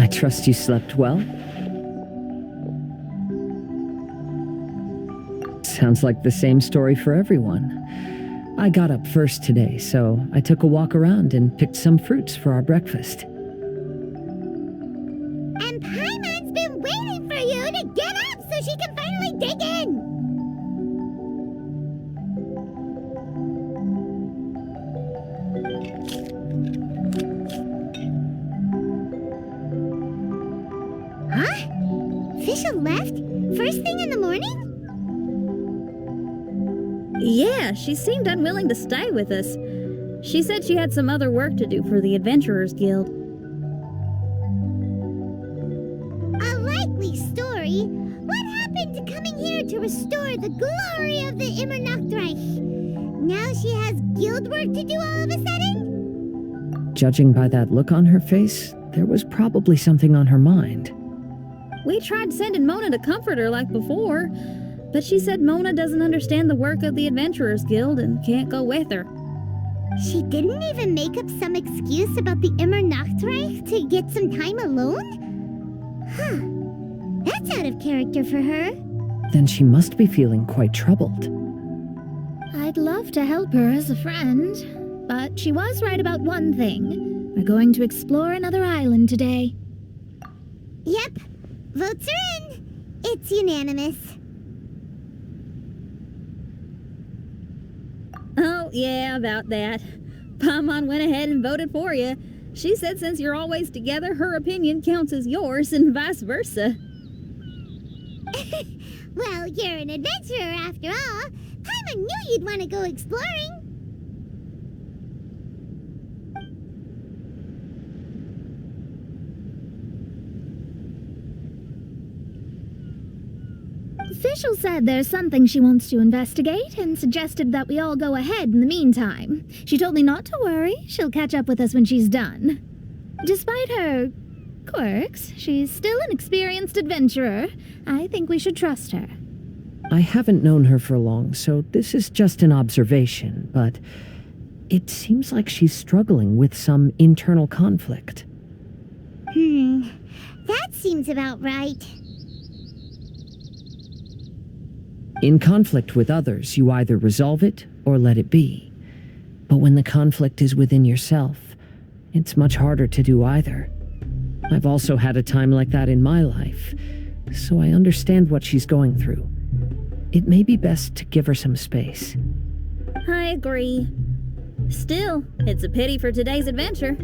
I trust you slept well? Sounds like the same story for everyone. I got up first today, so I took a walk around and picked some fruits for our breakfast. And Paimon's been waiting for you to get up so she can finally dig in! Huh? Fischl left? First thing in the morning? Yeah, she seemed unwilling to stay with us. She said she had some other work to do for the Adventurers Guild. A likely story. What happened to coming here to restore the glory of the Immernachtreich? Now she has guild work to do all of a sudden? Judging by that look on her face, there was probably something on her mind. We tried sending Mona to comfort her like before, but she said Mona doesn't understand the work of the Adventurers Guild and can't go with her. She didn't even make up some excuse about the Immernachtreich to get some time alone? Huh. That's out of character for her. Then she must be feeling quite troubled. I'd love to help her as a friend, but she was right about one thing. We're going to explore another island today. Yep. Votes are in. It's unanimous. Oh, yeah, about that. Paimon went ahead and voted for you. She said since you're always together, her opinion counts as yours and vice versa. Well, you're an adventurer after all. Paimon knew you'd want to go exploring. Fischl said there's something she wants to investigate and suggested that we all go ahead in the meantime. She told me not to worry. She'll catch up with us when she's done. Despite her quirks, she's still an experienced adventurer. I think we should trust her. I haven't known her for long, so this is just an observation, but it seems like she's struggling with some internal conflict. That seems about right. In conflict with others, you either resolve it or let it be. But when the conflict is within yourself, it's much harder to do either. I've also had a time like that in my life, so I understand what she's going through. It may be best to give her some space. I agree. Still, it's a pity for today's adventure.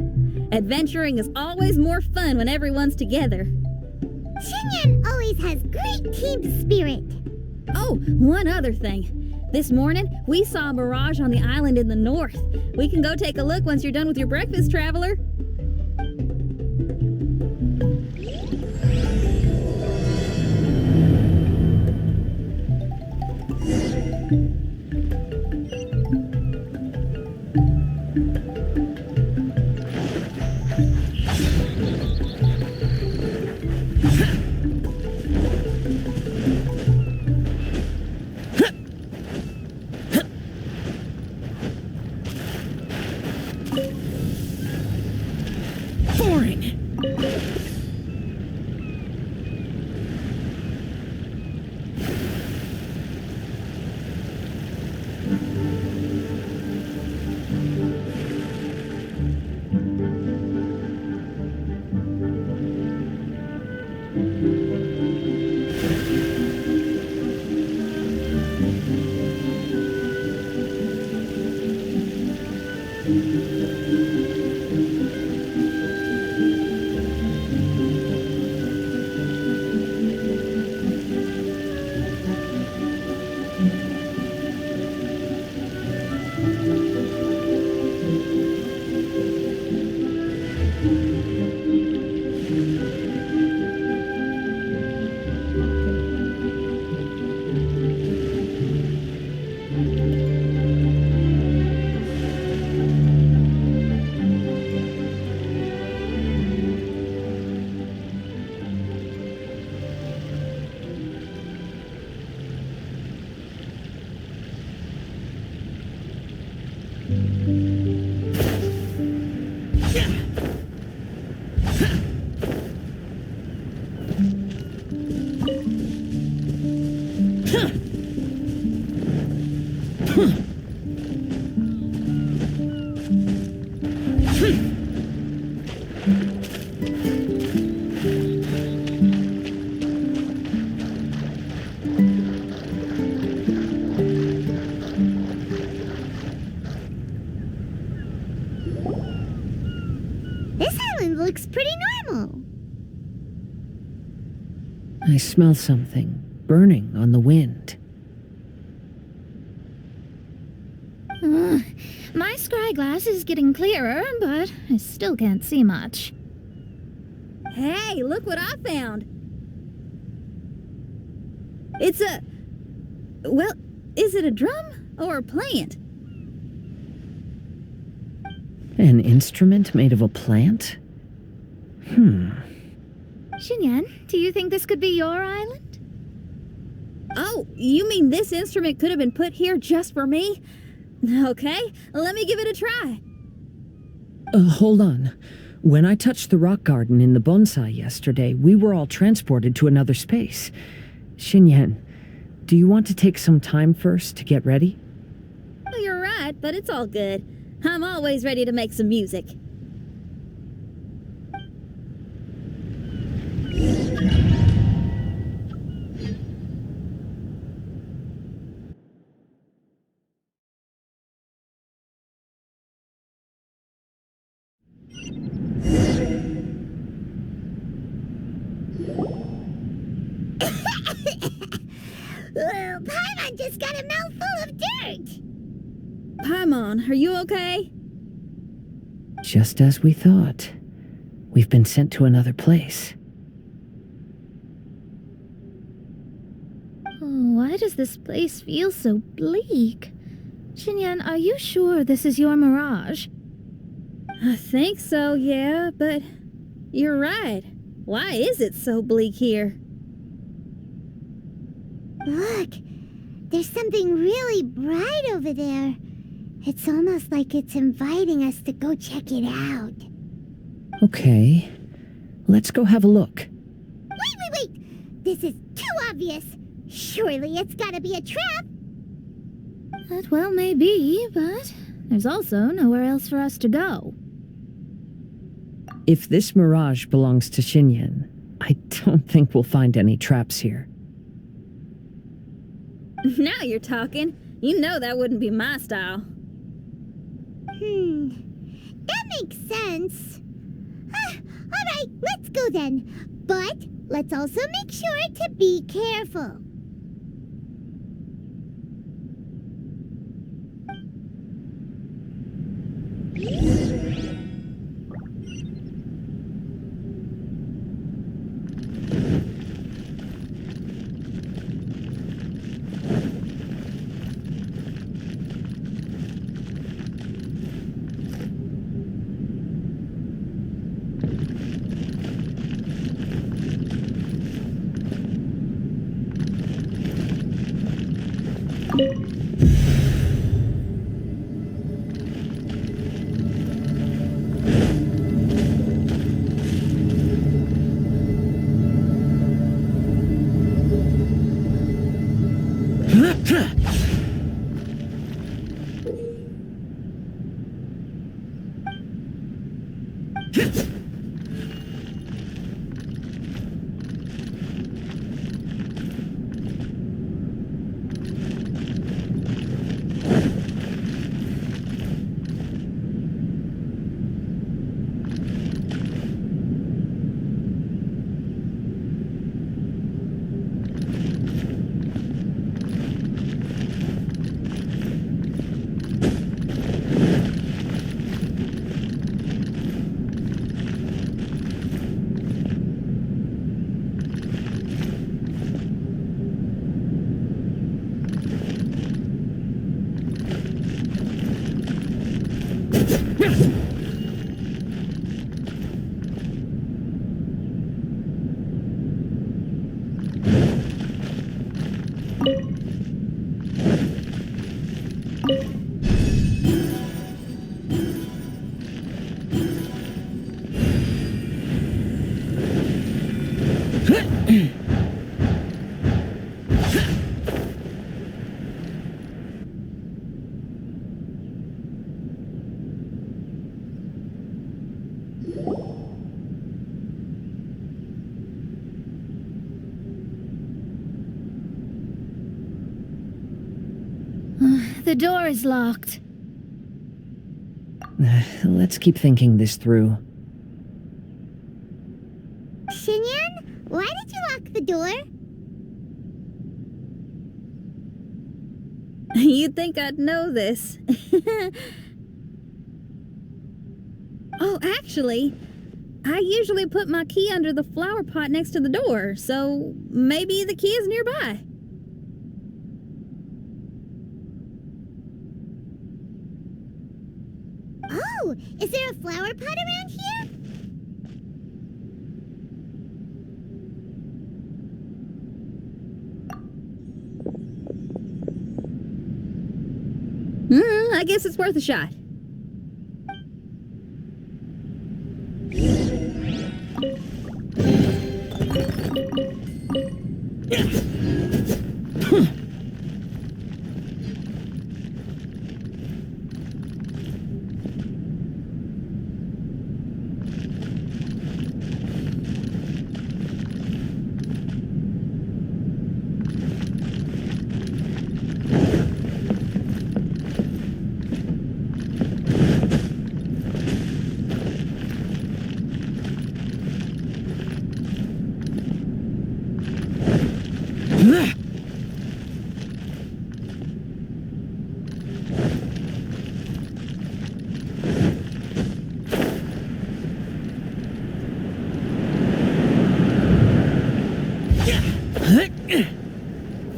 Adventuring is always more fun when everyone's together. Xinyan always has great team spirit. Oh, one other thing. This morning, we saw a mirage on the island in the north. We can go take a look once you're done with your breakfast, traveler. This island looks pretty normal. I smell something burning on the wind. My scry glass is getting clearer, but I still can't see much. Hey, look what I found. It's a... Well, is it a drum or a plant? An instrument made of a plant? Xinyan, do you think this could be your island? Oh, you mean this instrument could have been put here just for me? Okay, let me give it a try. Hold on. When I touched the rock garden in the bonsai yesterday, we were all transported to another space. Xinyan, do you want to take some time first to get ready? Well, you're right, but it's all good. I'm always ready to make some music. Paimon just got a mouthful of dirt. Paimon, are you okay? Just as we thought. We've been sent to another place. Oh, why does this place feel so bleak? Xinyan, are you sure this is your mirage? I think so, yeah, but you're right. Why is it so bleak here? Look, there's something really bright over there. It's almost like it's inviting us to go check it out. Okay, let's go have a look. Wait! This is too obvious. Surely it's gotta be a trap. That well may be, but there's also nowhere else for us to go. If this mirage belongs to Xinyan, I don't think we'll find any traps here. Now you're talking. You know that wouldn't be my style. That makes sense. Alright, let's go then. But let's also make sure to be careful. The door is locked. Let's keep thinking this through. Xinyan, why did you lock the door? You'd think I'd know this. Oh, actually, I usually put my key under the flower pot next to the door, so maybe the key is nearby. Oh, is there a flower pot around here? I guess it's worth a shot.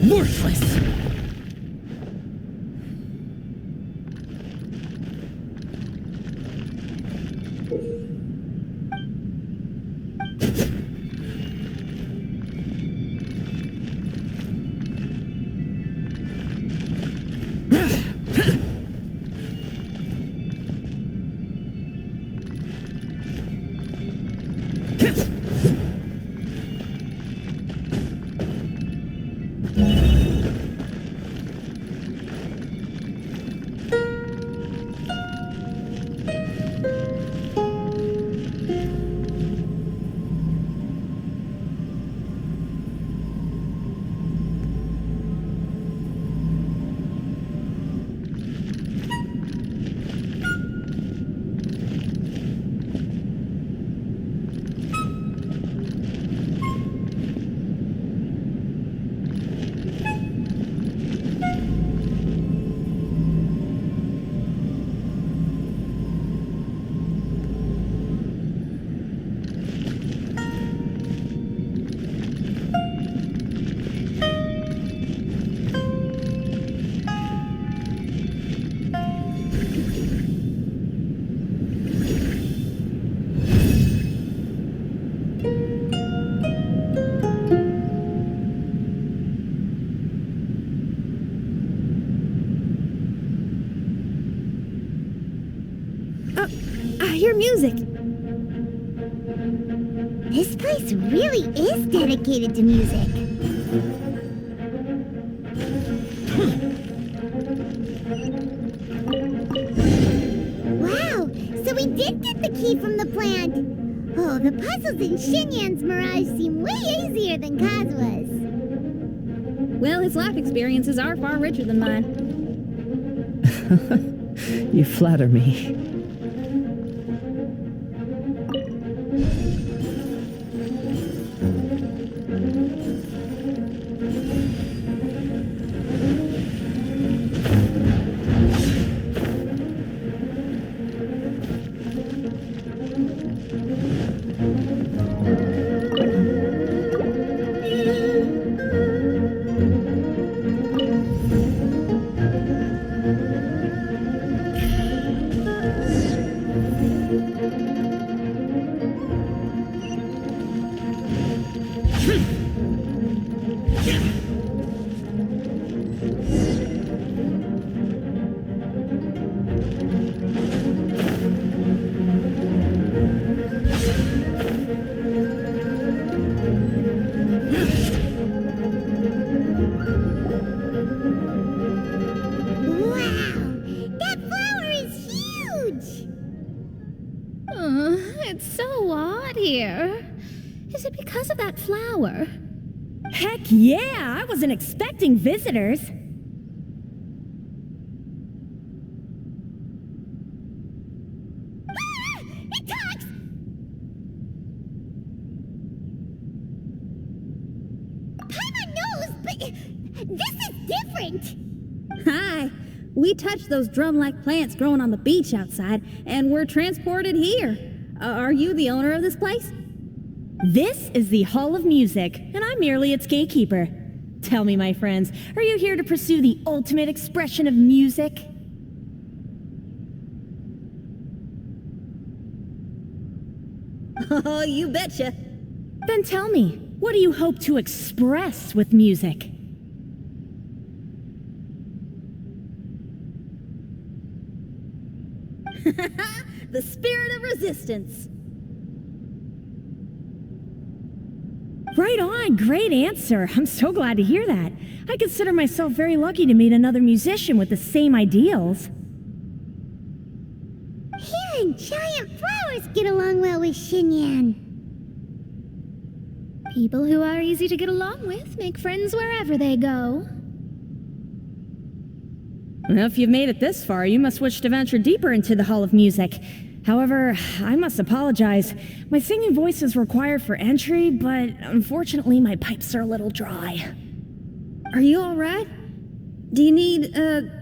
Worthless! I hear music. This place really is dedicated to music. Wow, so we did get the key from the plant. Oh, the puzzles in Xinyan's Mirage seem way easier than Kazua's. Well, his life experiences are far richer than mine. You flatter me. It's so odd here. Is it because of that flower? Heck yeah! I wasn't expecting visitors. It talks! Paimon knows, but this is different. Hi! We touched those drum-like plants growing on the beach outside, and we're transported here. Are you the owner of this place? This is the Hall of Music, and I'm merely its gatekeeper. Tell me, my friends, are you here to pursue the ultimate expression of music? Oh, you betcha. Then tell me, what do you hope to express with music? The spirit of resistance. Right on, great answer. I'm so glad to hear that. I consider myself very lucky to meet another musician with the same ideals. Here and giant flowers get along well with Xinyan. People who are easy to get along with make friends wherever they go. Well, if you've made it this far, you must wish to venture deeper into the Hall of Music. However, I must apologize. My singing voice is required for entry, but unfortunately my pipes are a little dry. Are you alright? Do you need,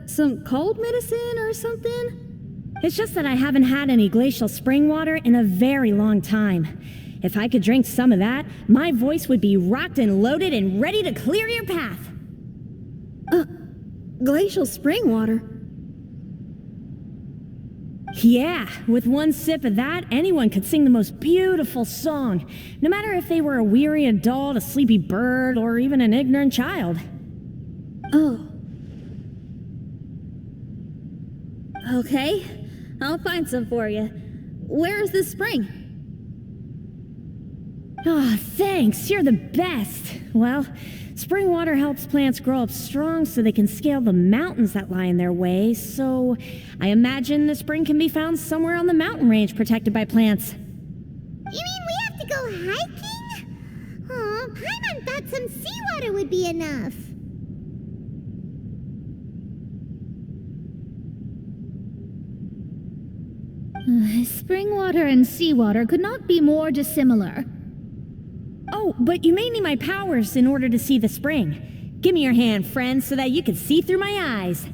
some cold medicine or something? It's just that I haven't had any glacial spring water in a very long time. If I could drink some of that, my voice would be rocked and loaded and ready to clear your path. Glacial spring water? Yeah, with one sip of that, anyone could sing the most beautiful song, no matter if they were a weary adult, a sleepy bird, or even an ignorant child. Oh. Okay, I'll find some for you. Where is this spring? Ah, thanks, you're the best. Well, spring water helps plants grow up strong so they can scale the mountains that lie in their way, so I imagine the spring can be found somewhere on the mountain range protected by plants. You mean we have to go hiking? Aw, Paimon thought some seawater would be enough. Spring water and seawater could not be more dissimilar. Oh, but you may need my powers in order to see the spring. Give me your hand, friend, so that you can see through my eyes.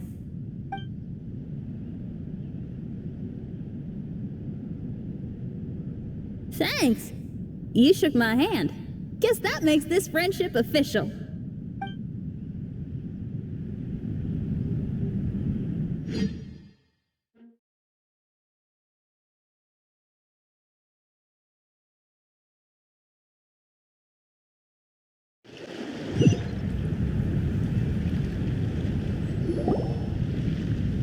Thanks. You shook my hand. Guess that makes this friendship official.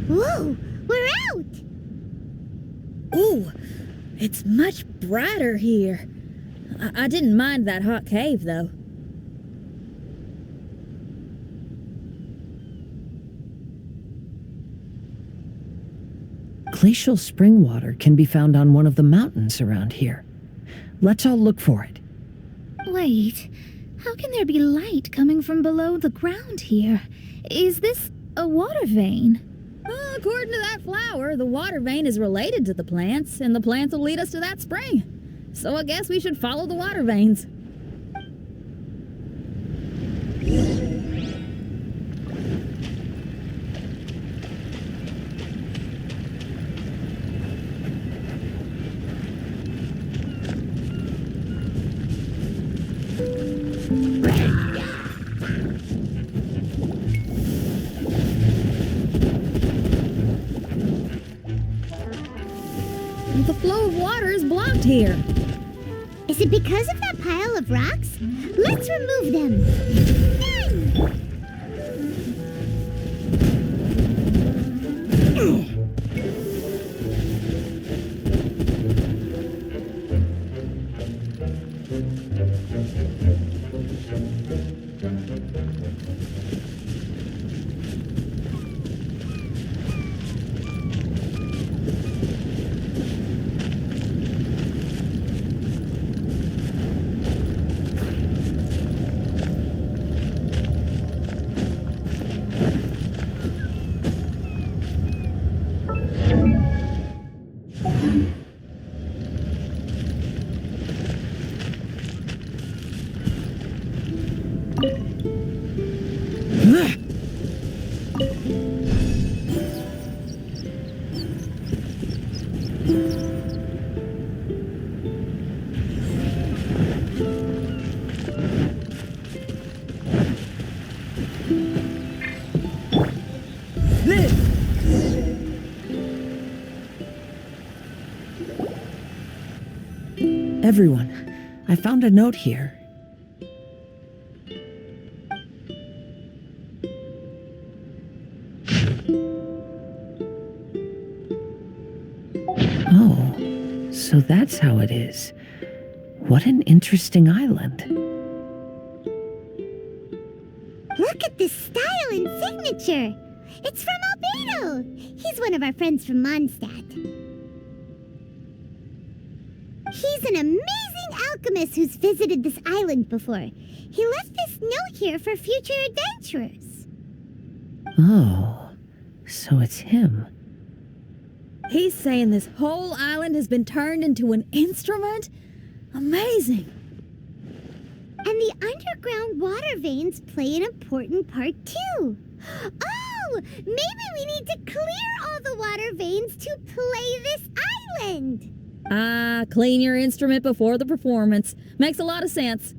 Whoa, we're out! Ooh, it's much brighter here. I didn't mind that hot cave, though. Glacial spring water can be found on one of the mountains around here. Let's all look for it. Wait, how can there be light coming from below the ground here? Is this a water vein? According to that flower, the water vein is related to the plants, and the plants will lead us to that spring. So I guess we should follow the water veins. The flow of water is blocked here. Is it because of that pile of rocks? Let's remove them. Everyone, I found a note here. Oh, so that's how it is. What an interesting island. Look at this style and signature. It's from Albedo. He's one of our friends from Mondstadt. He's an amazing alchemist who's visited this island before. He left this note here for future adventurers. Oh, so it's him. He's saying this whole island has been turned into an instrument? Amazing. And the underground water veins play an important part too. Oh, maybe we need to clear all the water veins to play this island. Ah, clean your instrument before the performance. Makes a lot of sense.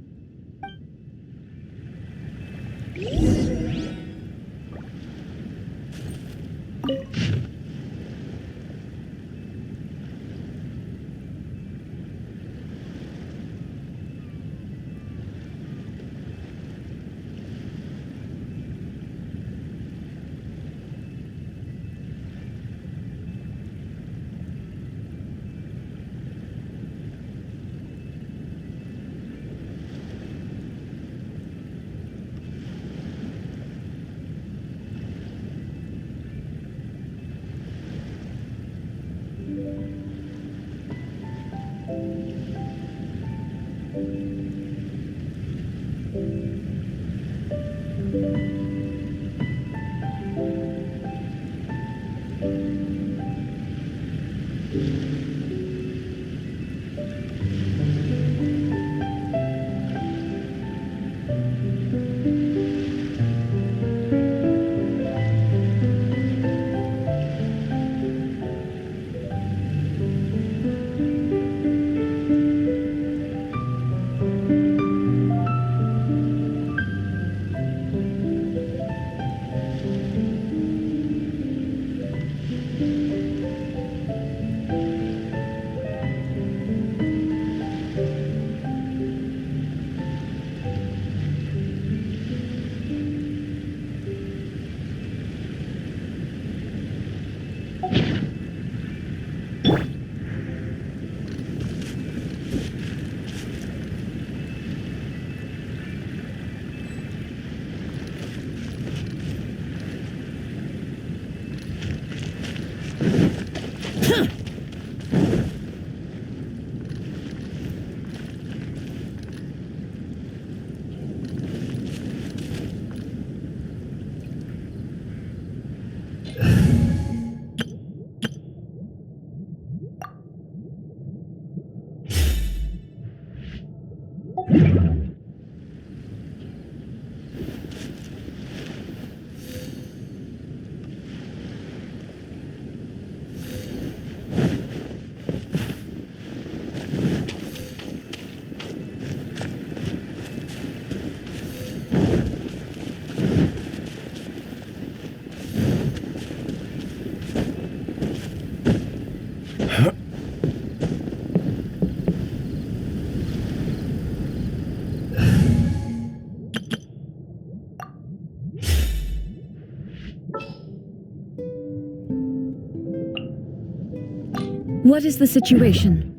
What is the situation?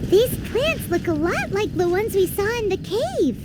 These plants look a lot like the ones we saw in the cave.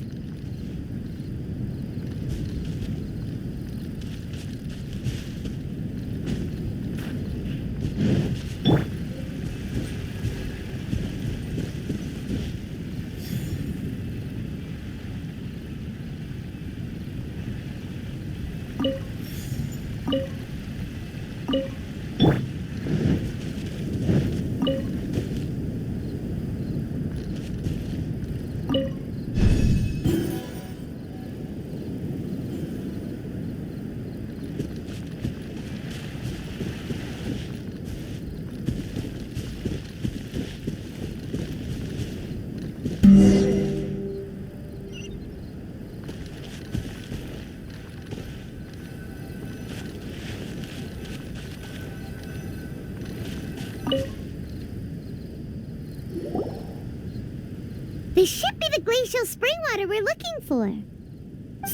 This should be the glacial spring water we're looking for.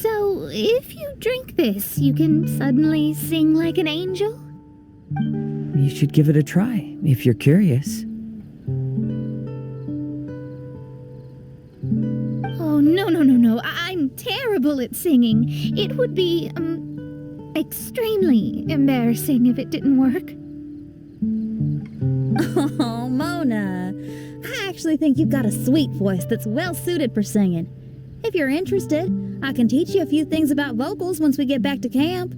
So, if you drink this, you can suddenly sing like an angel? You should give it a try, if you're curious. Oh, no. I'm terrible at singing. It would be, extremely embarrassing if it didn't work. Oh, Mona. I actually think you've got a sweet voice that's well suited for singing. If you're interested, I can teach you a few things about vocals once we get back to camp.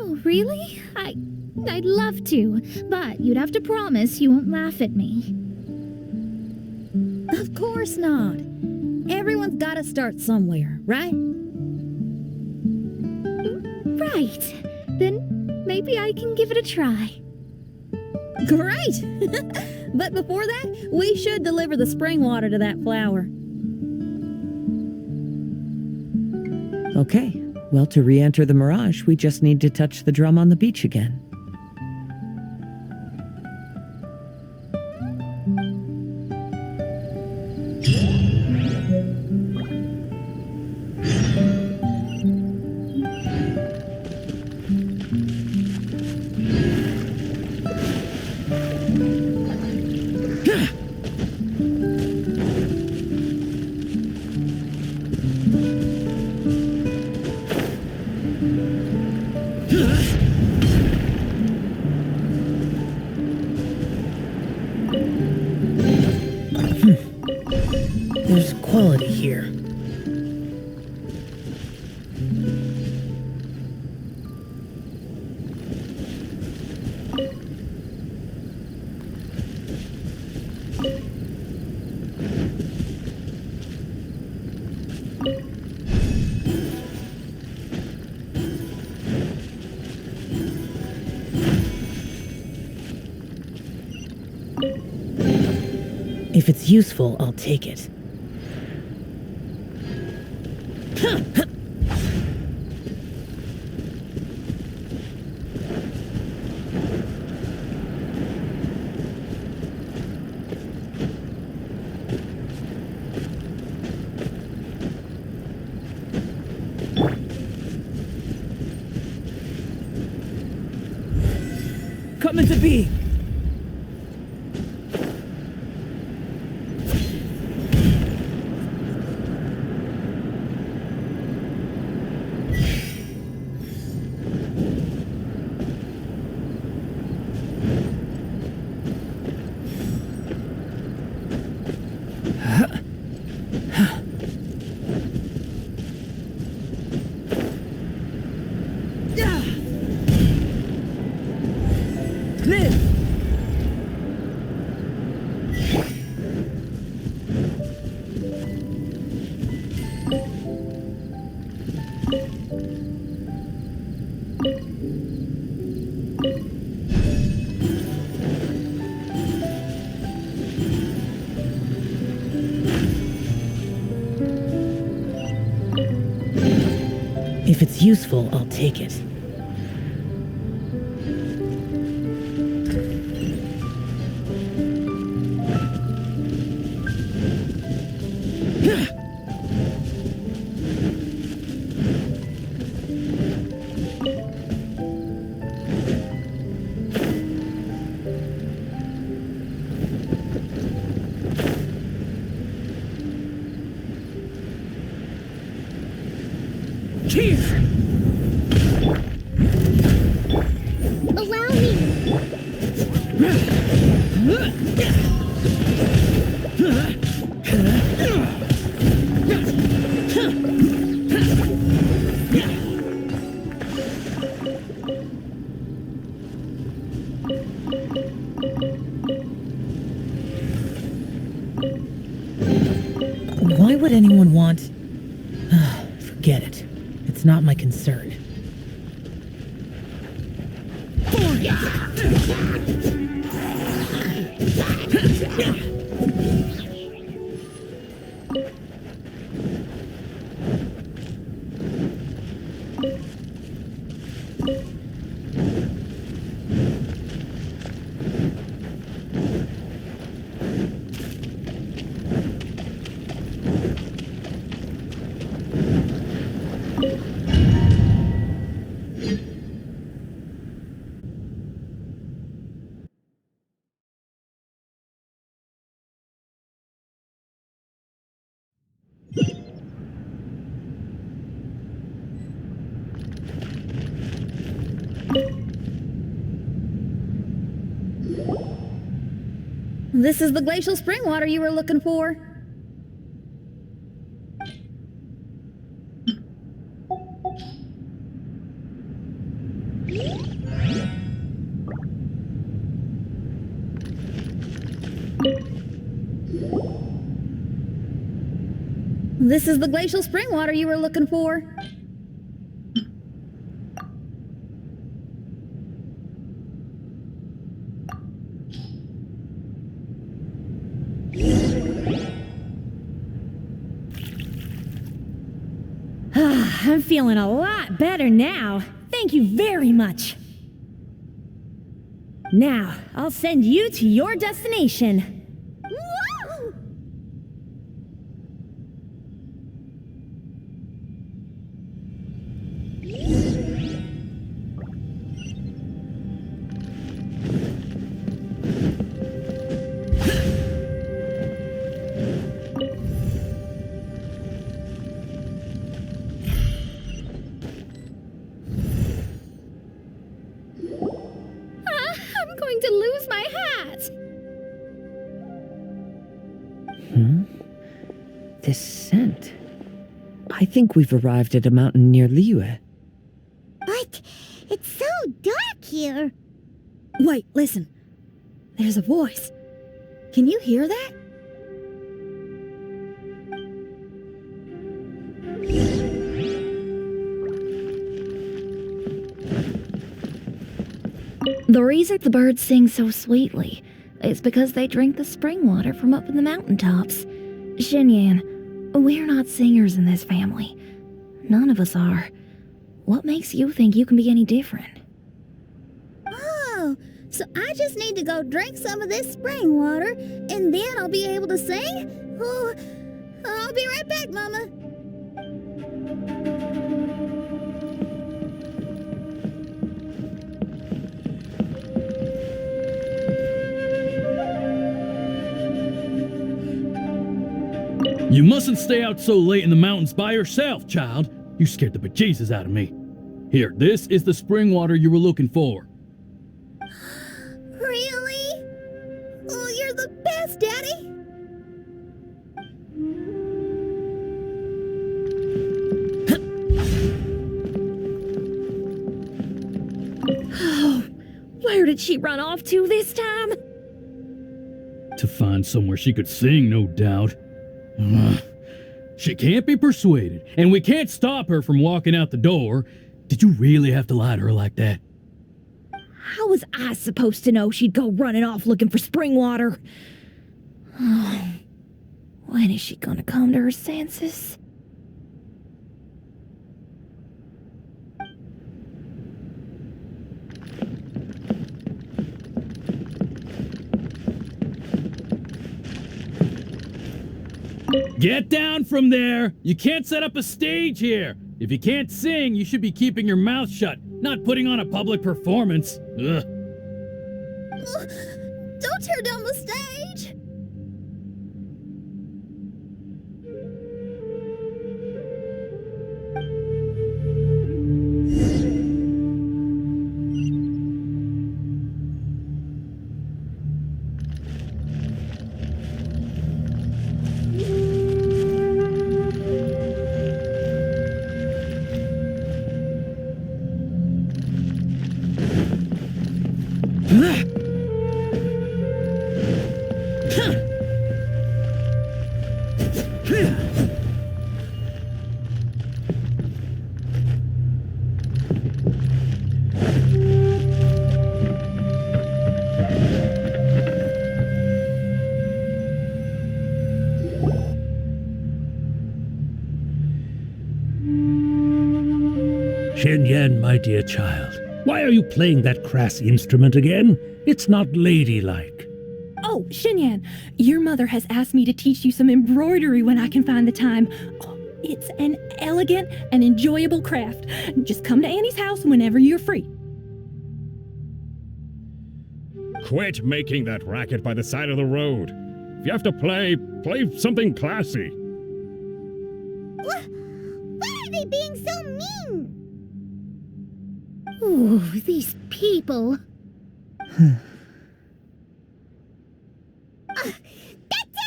Oh, really? I'd love to, but you'd have to promise you won't laugh at me. Of course not. Everyone's got to start somewhere, right? Right. Then maybe I can give it a try. Great! But before that, we should deliver the spring water to that flower. Okay, well, to re-enter the mirage, we just need to touch the drum on the beach again. There's quality here. If it's useful, I'll take it. Come into being! If it's useful, I'll take it. here! Allow me. Why would anyone want... Forget it. It's not my concern. This is the glacial spring water you were looking for. This is the glacial spring water you were looking for. I'm feeling a lot better now. Thank you very much. Now, I'll send you to your destination. Whoa! I'm going to lose my hat. This scent. I think we've arrived at a mountain near Liyue. But it's so dark here. Wait, listen. There's a voice. Can you hear that? The reason the birds sing so sweetly is because they drink the spring water from up in the mountaintops. Xinyan, we're not singers in this family. None of us are. What makes you think you can be any different? Oh, so I just need to go drink some of this spring water, and then I'll be able to sing? Oh, I'll be right back, Mama. You mustn't stay out so late in the mountains by yourself, child. You scared the bejesus out of me. Here, this is the spring water you were looking for. Really? Oh, you're the best, Daddy. Oh, where did she run off to this time? To find somewhere she could sing, no doubt. Ugh. She can't be persuaded, and we can't stop her from walking out the door. Did you really have to lie to her like that? How was I supposed to know she'd go running off looking for spring water? Oh, when is she gonna come to her senses? Get down from there! You can't set up a stage here! If you can't sing, you should be keeping your mouth shut, not putting on a public performance. Ugh. Don't tear down the stage. Shen, my dear child, why are you playing that crass instrument again? It's not ladylike. Oh, Shinyan, your mother has asked me to teach you some embroidery when I can find the time. Oh, it's an elegant and enjoyable craft. Just come to Annie's house whenever you're free. Quit making that racket by the side of the road. If you have to play something classy. Why are they being so mean? Ooh, these people. That's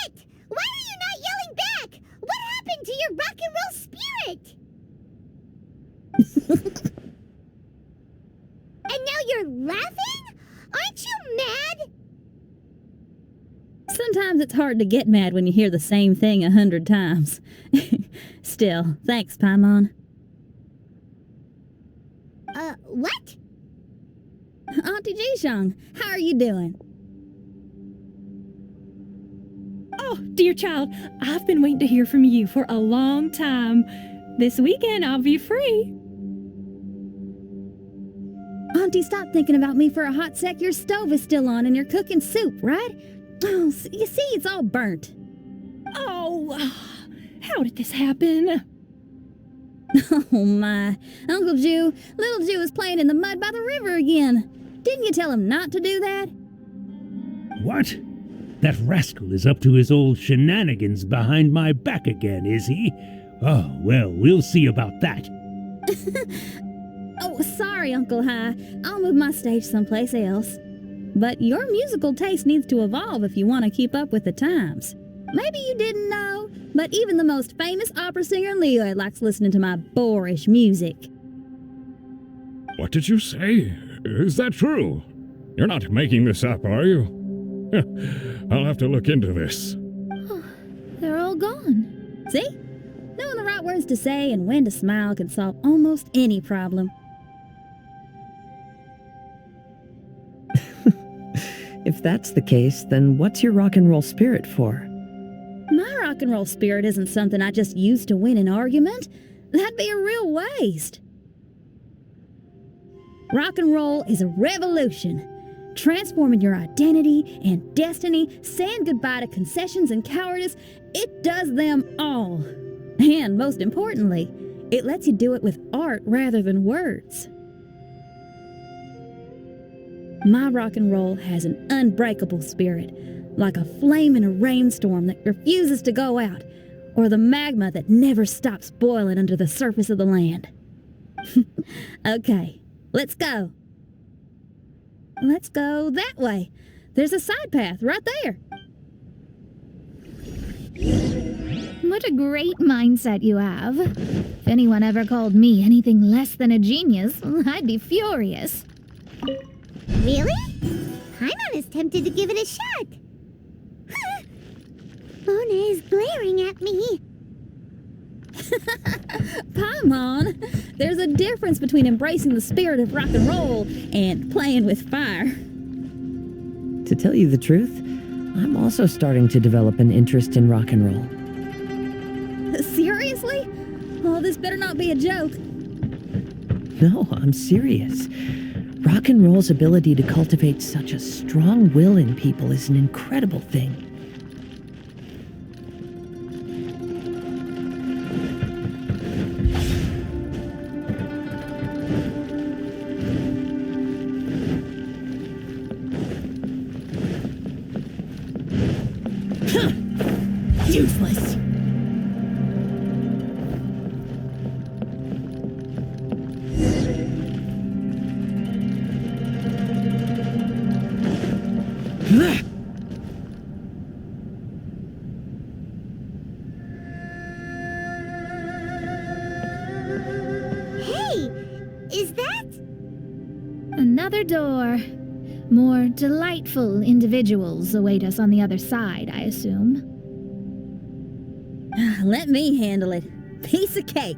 it! Why are you not yelling back? What happened to your rock and roll spirit? And now you're laughing? Aren't you mad? Sometimes it's hard to get mad when you hear the same thing 100 times. Still, thanks, Paimon. What? Auntie Jishang, how are you doing? Oh, dear child, I've been waiting to hear from you for a long time. This weekend I'll be free. Auntie, stop thinking about me for a hot sec. Your stove is still on and you're cooking soup, right? Oh, you see, it's all burnt. Oh, how did this happen? Oh my, Uncle Jew, little Jew is playing in the mud by the river again. Didn't you tell him not to do that? What? That rascal is up to his old shenanigans behind my back again, is he? Oh, well, we'll see about that. Oh, sorry, Uncle High. I'll move my stage someplace else. But your musical taste needs to evolve if you want to keep up with the times. Maybe you didn't know, but even the most famous opera singer in Liyue likes listening to my boorish music. What did you say? Is that true? You're not making this up, are you? I'll have to look into this. They're all gone. See? Knowing the right words to say and when to smile can solve almost any problem. If that's the case, then what's your rock and roll spirit for? My rock and roll spirit isn't something I just use to win an argument. That'd be a real waste. Rock and roll is a revolution. Transforming your identity and destiny, saying goodbye to concessions and cowardice, it does them all. And most importantly, it lets you do it with art rather than words. My rock and roll has an unbreakable spirit, like a flame in a rainstorm that refuses to go out, or the magma that never stops boiling under the surface of the land. Okay, let's go. Let's go that way. There's a side path right there. What a great mindset you have. If anyone ever called me anything less than a genius, I'd be furious. Really? Paimon is tempted to give it a shot. Mona is glaring at me. Paimon, there's a difference between embracing the spirit of rock and roll and playing with fire. To tell you the truth, I'm also starting to develop an interest in rock and roll. Seriously? Oh, this better not be a joke. No, I'm serious. Rock and roll's ability to cultivate such a strong will in people is an incredible thing. Useless. Hey, is that? Another door. More delightful individuals await us on the other side, I assume. Let me handle it. Piece of cake.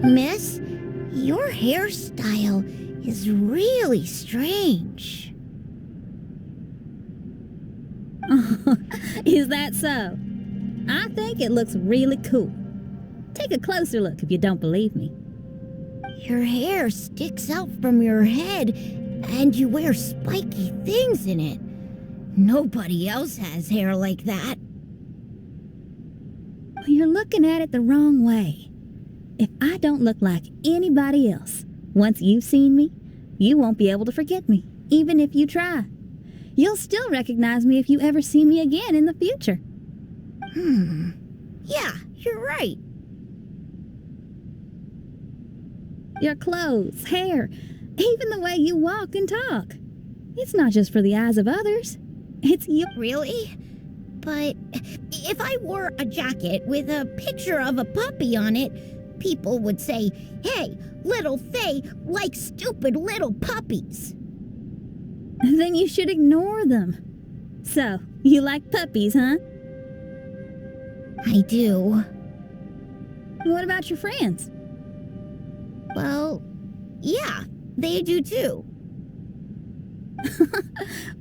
Miss, your hairstyle is really strange. Is that so? I think it looks really cool. Take a closer look if you don't believe me. Your hair sticks out from your head, and you wear spiky things in it. Nobody else has hair like that. You're looking at it the wrong way. If I don't look like anybody else, once you've seen me, you won't be able to forget me, even if you try. You'll still recognize me if you ever see me again in the future. Yeah, you're right. Your clothes, hair, even the way you walk and talk. It's not just for the eyes of others. It's you. Really? But if I wore a jacket with a picture of a puppy on it, people would say, "Hey, little Faye likes stupid little puppies." Then you should ignore them. So, you like puppies, huh? I do. What about your friends? Well, yeah, they do too.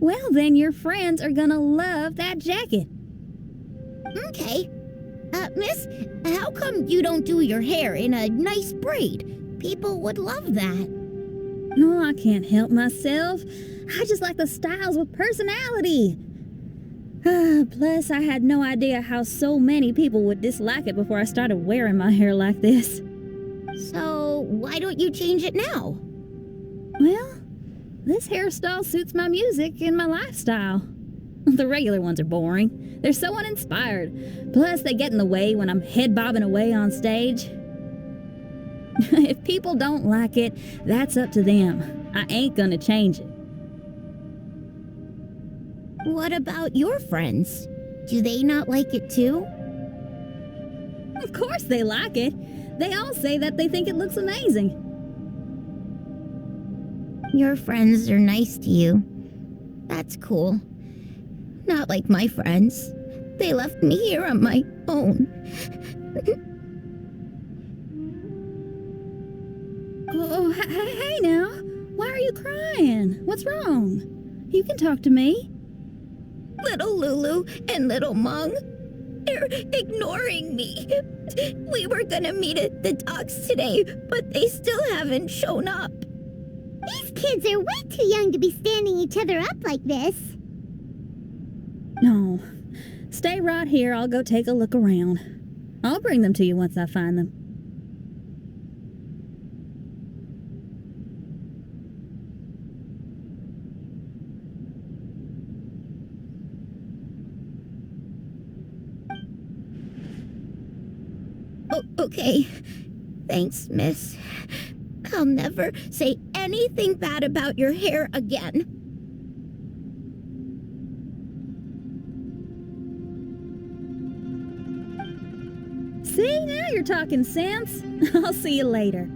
Well, then your friends are gonna love that jacket. Okay. Miss, how come you don't do your hair in a nice braid? People would love that. No, I can't help myself. I just like the styles with personality. Plus, I had no idea how so many people would dislike it before I started wearing my hair like this. So, why don't you change it now? Well, this hairstyle suits my music and my lifestyle. The regular ones are boring. They're so uninspired. Plus, they get in the way when I'm head bobbing away on stage. If people don't like it, that's up to them. I ain't gonna change it. What about your friends? Do they not like it too? Of course they like it. They all say that they think it looks amazing. Your friends are nice to you. That's cool. Not like my friends. They left me here on my own. Oh, hey now. Why are you crying? What's wrong? You can talk to me. Little Lulu and little Mung, they're ignoring me. We were gonna meet at the docks today, but they still haven't shown up. These kids are way too young to be standing each other up like this. No. Stay right here. I'll go take a look around. I'll bring them to you once I find them. Okay. Thanks, miss. I'll never say anything bad about your hair again. See, now you're talking sense. I'll see you later.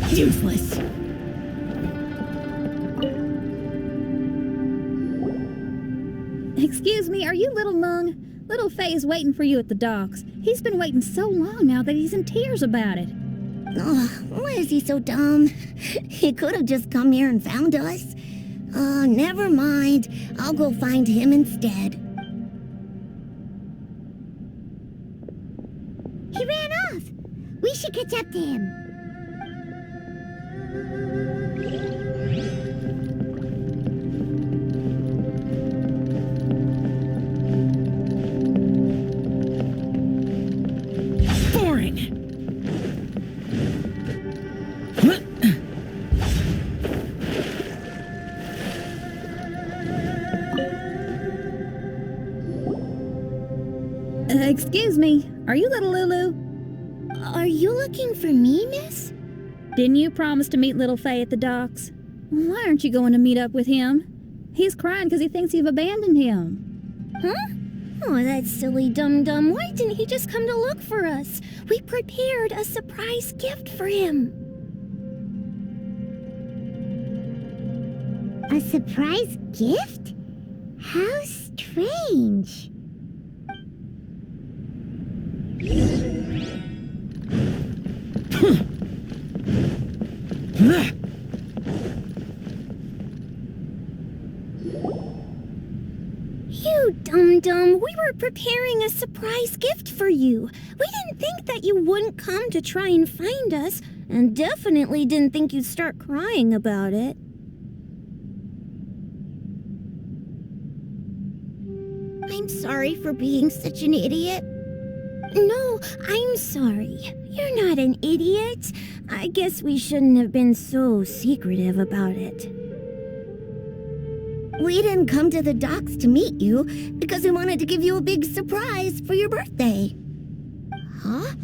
Useless. Excuse me, are you Little Mung? Little Faye is waiting for you at the docks. He's been waiting so long now that he's in tears about it. Oh, why is he so dumb? He could have just come here and found us. Oh, never mind. I'll go find him instead. He ran off. We should catch up to him. Excuse me, are you little Lulu? Are you looking for me, miss? Didn't you promise to meet little Faye at the docks? Why aren't you going to meet up with him? He's crying because he thinks you've abandoned him. Huh? Oh, that silly dum-dum. Why didn't he just come to look for us? We prepared a surprise gift for him. A surprise gift? How strange. You dum-dum, we were preparing a surprise gift for you. We didn't think that you wouldn't come to try and find us, and definitely didn't think you'd start crying about it. I'm sorry for being such an idiot. No, I'm sorry. You're not an idiot. I guess we shouldn't have been so secretive about it. We didn't come to the docks to meet you because we wanted to give you a big surprise for your birthday. Huh?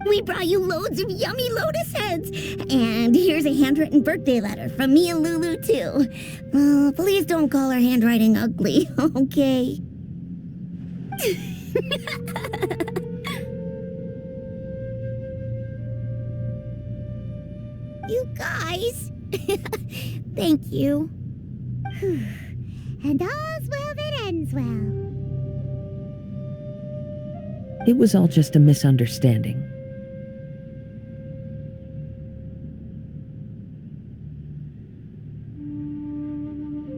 We brought you loads of yummy lotus heads. And here's a handwritten birthday letter from me and Lulu, too. Please don't call our handwriting ugly, okay? You guys. Thank you. And all's well that ends well. It was all just a misunderstanding.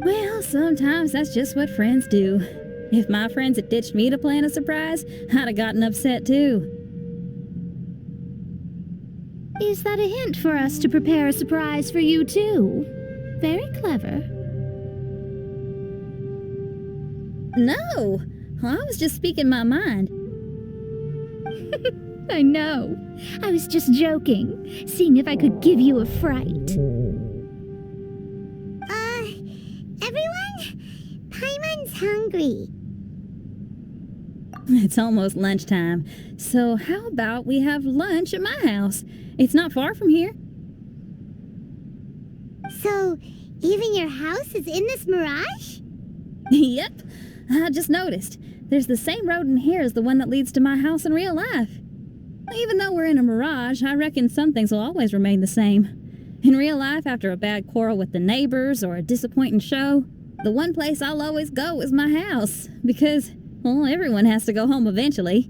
Well, sometimes that's just what friends do. If my friends had ditched me to plan a surprise, I'd have gotten upset too. Is that a hint for us to prepare a surprise for you, too? Very clever. No, I was just speaking my mind. I know. I was just joking, seeing if I could give you a fright. Everyone? Paimon's hungry. It's almost lunchtime, so how about we have lunch at my house? It's not far from here. So, even your house is in this mirage? Yep, I just noticed. There's the same road in here as the one that leads to my house in real life. Even though we're in a mirage, I reckon some things will always remain the same. In real life, after a bad quarrel with the neighbors or a disappointing show, the one place I'll always go is my house, because, well, everyone has to go home eventually.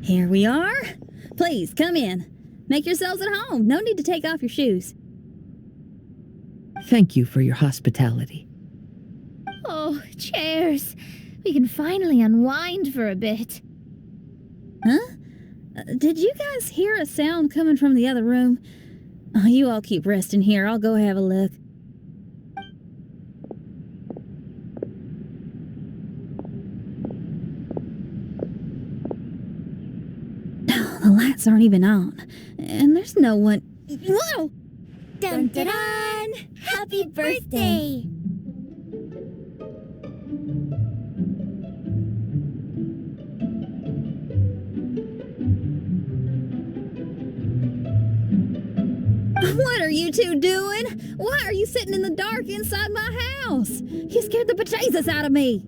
Here we are. Please, come in. Make yourselves at home. No need to take off your shoes. Thank you for your hospitality. Oh, chairs. We can finally unwind for a bit. Huh? Did you guys hear a sound coming from the other room? Oh, you all keep resting here. I'll go have a look. The lights aren't even on. And there's no one... Whoa! Dun dun dun! Happy birthday! What are you two doing? Why are you sitting in the dark inside my house? You scared the bejesus out of me.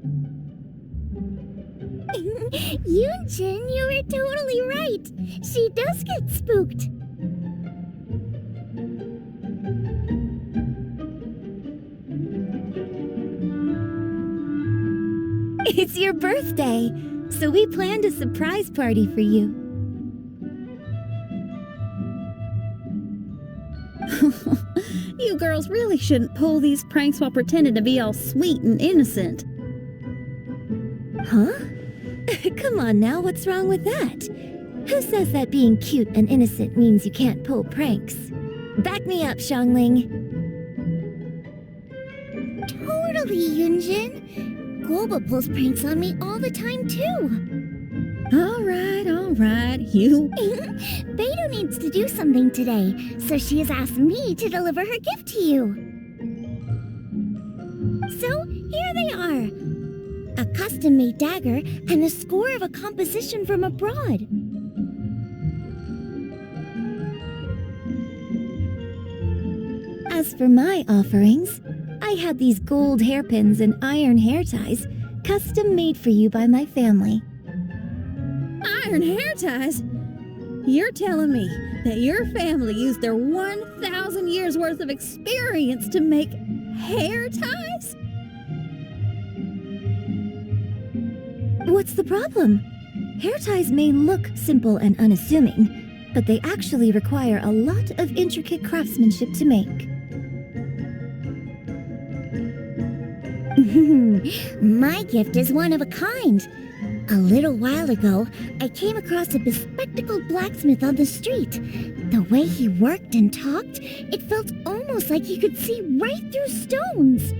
Yunjin, you were totally right. She does get spooked. It's your birthday, so we planned a surprise party for you. You girls really shouldn't pull these pranks while pretending to be all sweet and innocent. Huh? Come on now, what's wrong with that? Who says that being cute and innocent means you can't pull pranks? Back me up, Xiangling. Totally, Yunjin. Guoba pulls pranks on me all the time, too. All right. You... Beidou needs to do something today, so she has asked me to deliver her gift to you. So, here they are. A custom-made dagger and the score of a composition from abroad. As for my offerings, I had these gold hairpins and iron hair ties, custom made for you by my family. Iron hair ties? You're telling me that your family used their 1,000 years worth of experience to make hair ties? What's the problem? Hair ties may look simple and unassuming, but they actually require a lot of intricate craftsmanship to make. My gift is one of a kind. A little while ago, I came across a bespectacled blacksmith on the street. The way he worked and talked, it felt almost like he could see right through stones.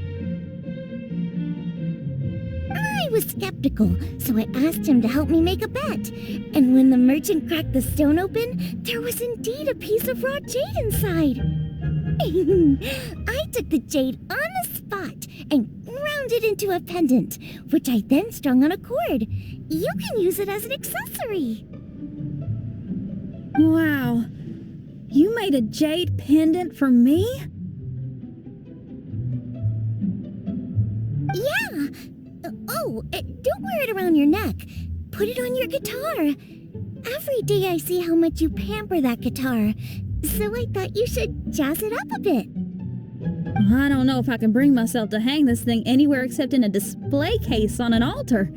I was skeptical, so I asked him to help me make a bet. And when the merchant cracked the stone open, there was indeed a piece of raw jade inside. I took the jade on the spot and ground it into a pendant, which I then strung on a cord. You can use it as an accessory. Wow. You made a jade pendant for me? Yeah. Don't wear it around your neck. Put it on your guitar. Every day I see how much you pamper that guitar, so I thought you should jazz it up a bit. I don't know if I can bring myself to hang this thing anywhere except in a display case on an altar.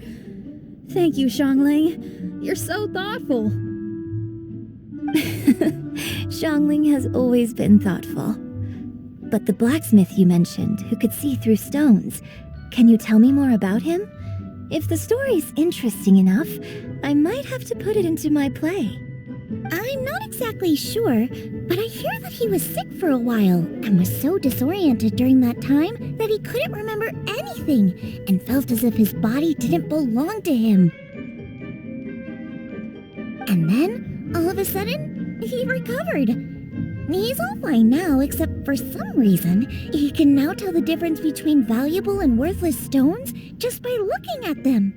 Thank you, Xiangling. You're so thoughtful. Xiangling has always been thoughtful. But the blacksmith you mentioned, who could see through stones, can you tell me more about him? If the story's interesting enough, I might have to put it into my play. I'm not exactly sure, but I hear that he was sick for a while and was so disoriented during that time that he couldn't remember anything and felt as if his body didn't belong to him. And then, all of a sudden, he recovered. He's all fine now, except for some reason, he can now tell the difference between valuable and worthless stones just by looking at them.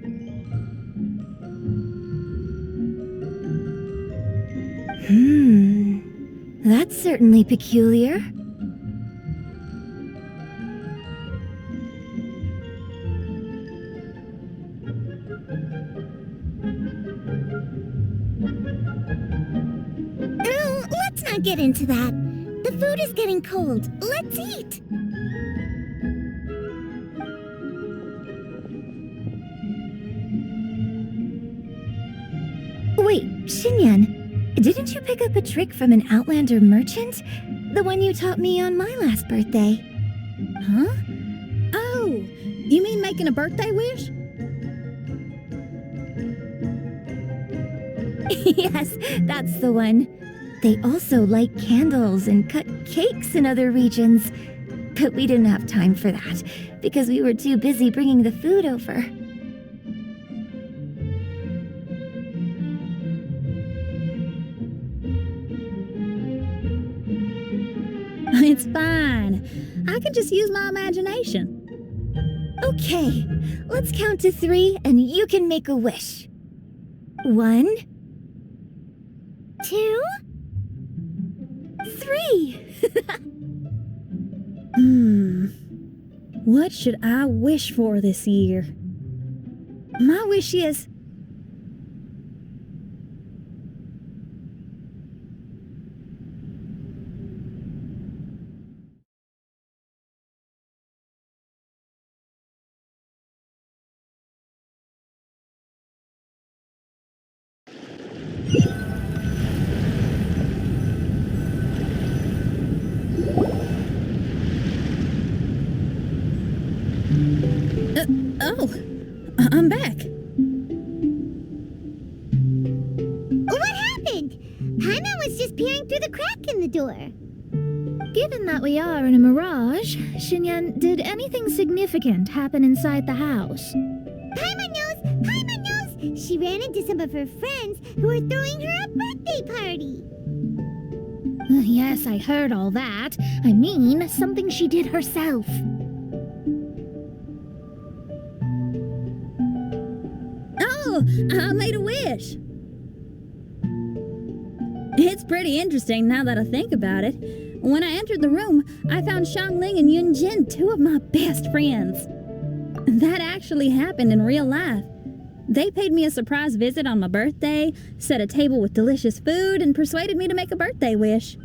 That's certainly peculiar. No, let's not get into that. The food is getting cold. Let's eat. Wait, Xinyan, didn't you pick up a trick from an Outlander merchant? The one you taught me on my last birthday. Huh? Oh, you mean making a birthday wish? Yes, that's the one. They also light candles and cut cakes in other regions. But we didn't have time for that, because we were too busy bringing the food over. It's fine. I can just use my imagination. Okay, let's count to 3 and you can make a wish. 1, 2, 3. What should I wish for this year? My wish is Oh, I'm back. What happened? Paimon was just peering through the crack in the door. Given that we are in a mirage, Xinyan, did anything significant happen inside the house? Paimon knows! Paimon knows! She ran into some of her friends who were throwing her a birthday party. Yes, I heard all that. I mean, something she did herself. Oh, I made a wish. It's pretty interesting now that I think about it. When I entered the room, I found Xiangling and Yunjin, two of my best friends. That actually happened in real life. They paid me a surprise visit on my birthday, set a table with delicious food, and persuaded me to make a birthday wish.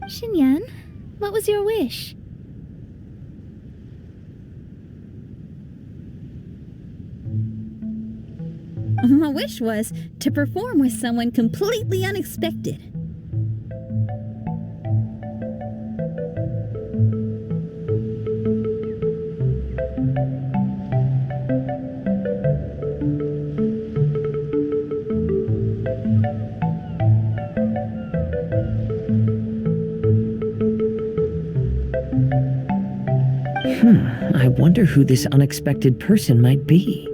Xinyan, what was your wish? My wish was to perform with someone completely unexpected. I wonder who this unexpected person might be.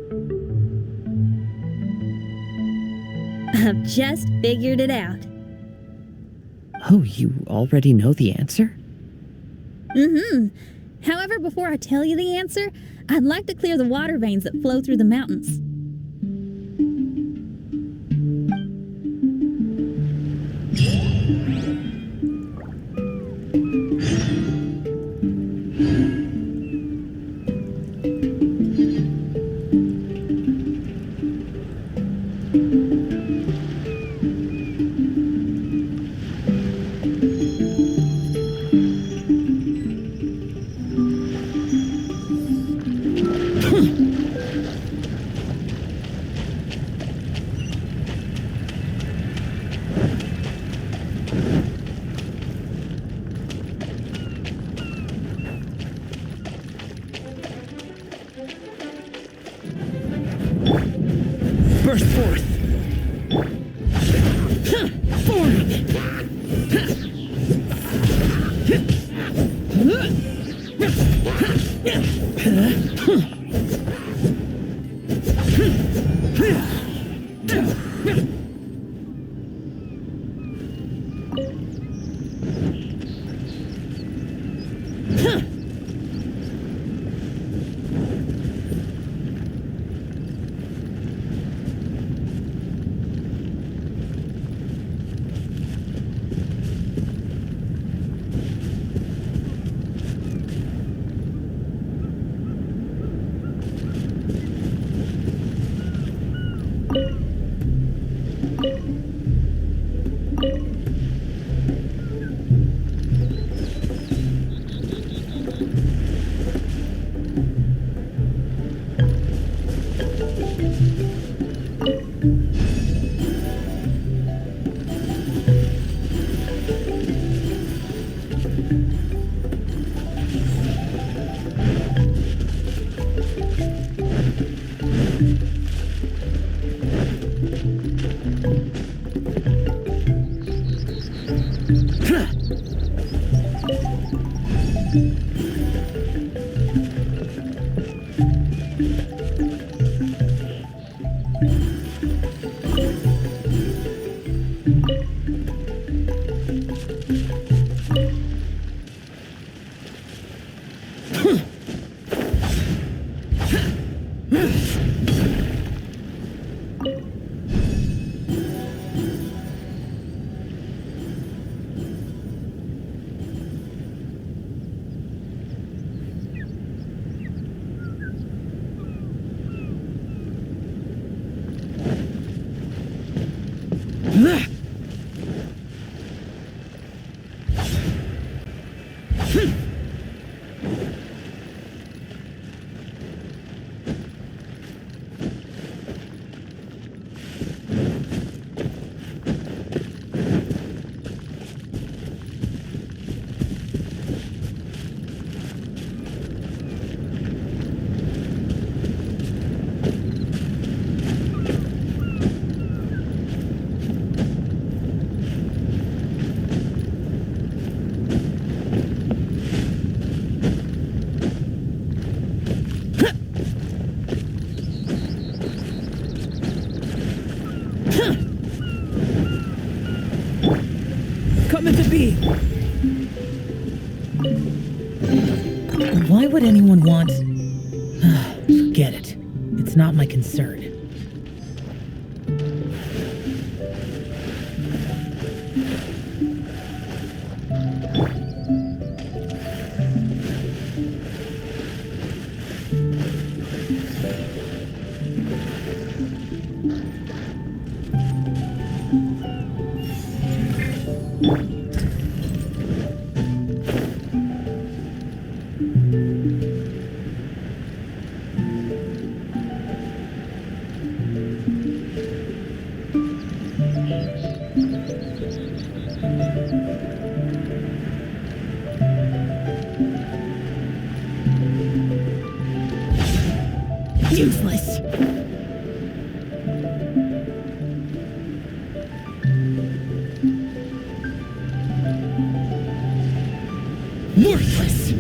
I've just figured it out. Oh, you already know the answer? However, before I tell you the answer, I'd like to clear the water veins that flow through the mountains. Burst forth! Why would anyone want... Forget it. It's not my concern. Useless. Worthless.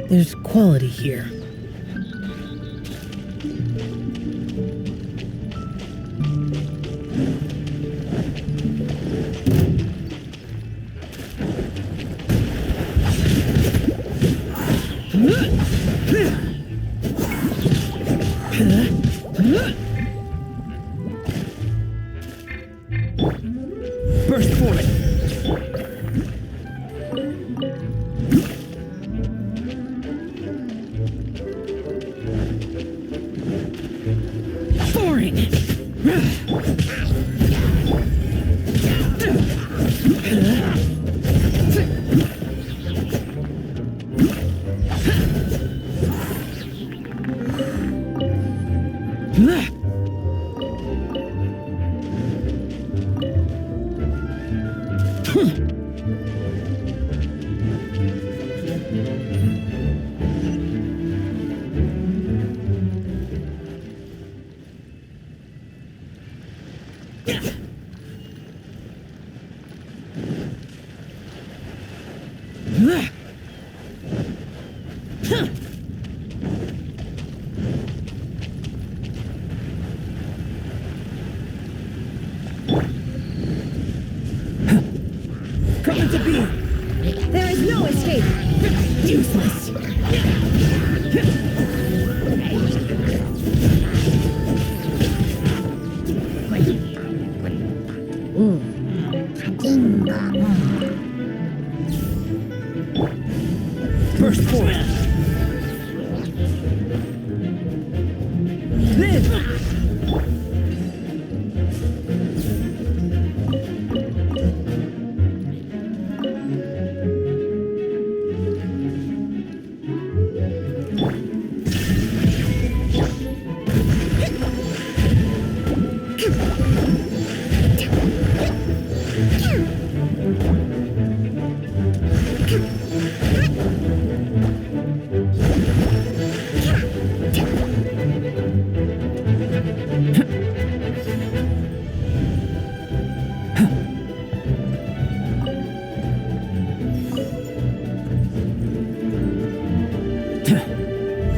There's quality here. Burst forward. Boring. Coming to be. There is no escape. Useless. Burst forward. Live.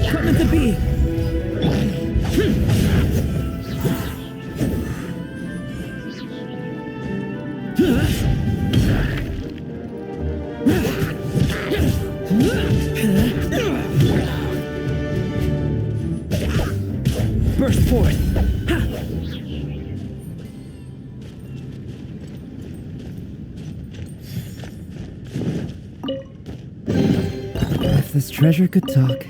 Coming to be. Burst forward. If this treasure could talk.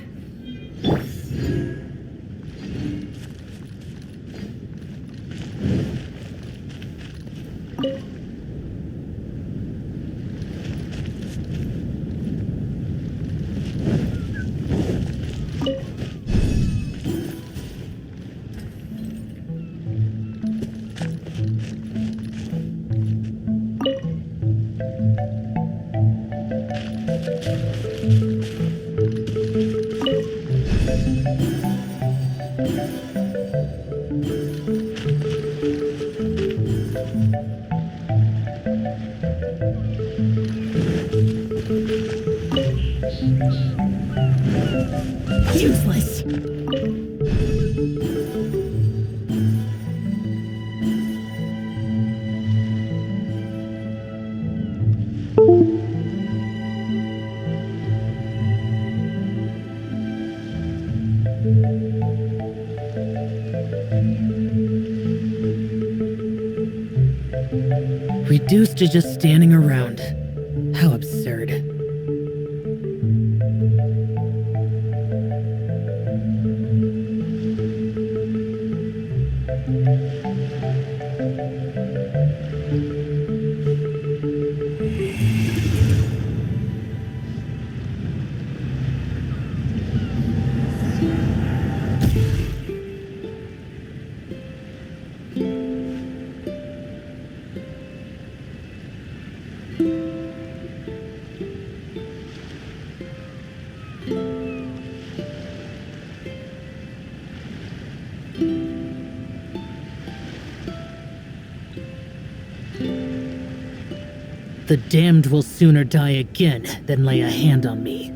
Useless. Reduced to just standing around. How absurd. The damned will sooner die again than lay a hand on me.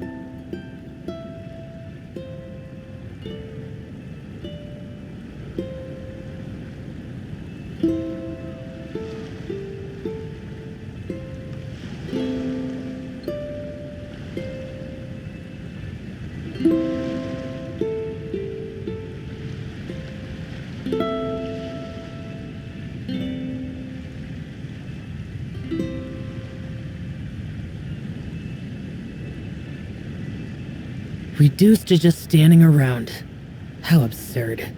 Reduced to just standing around. How absurd.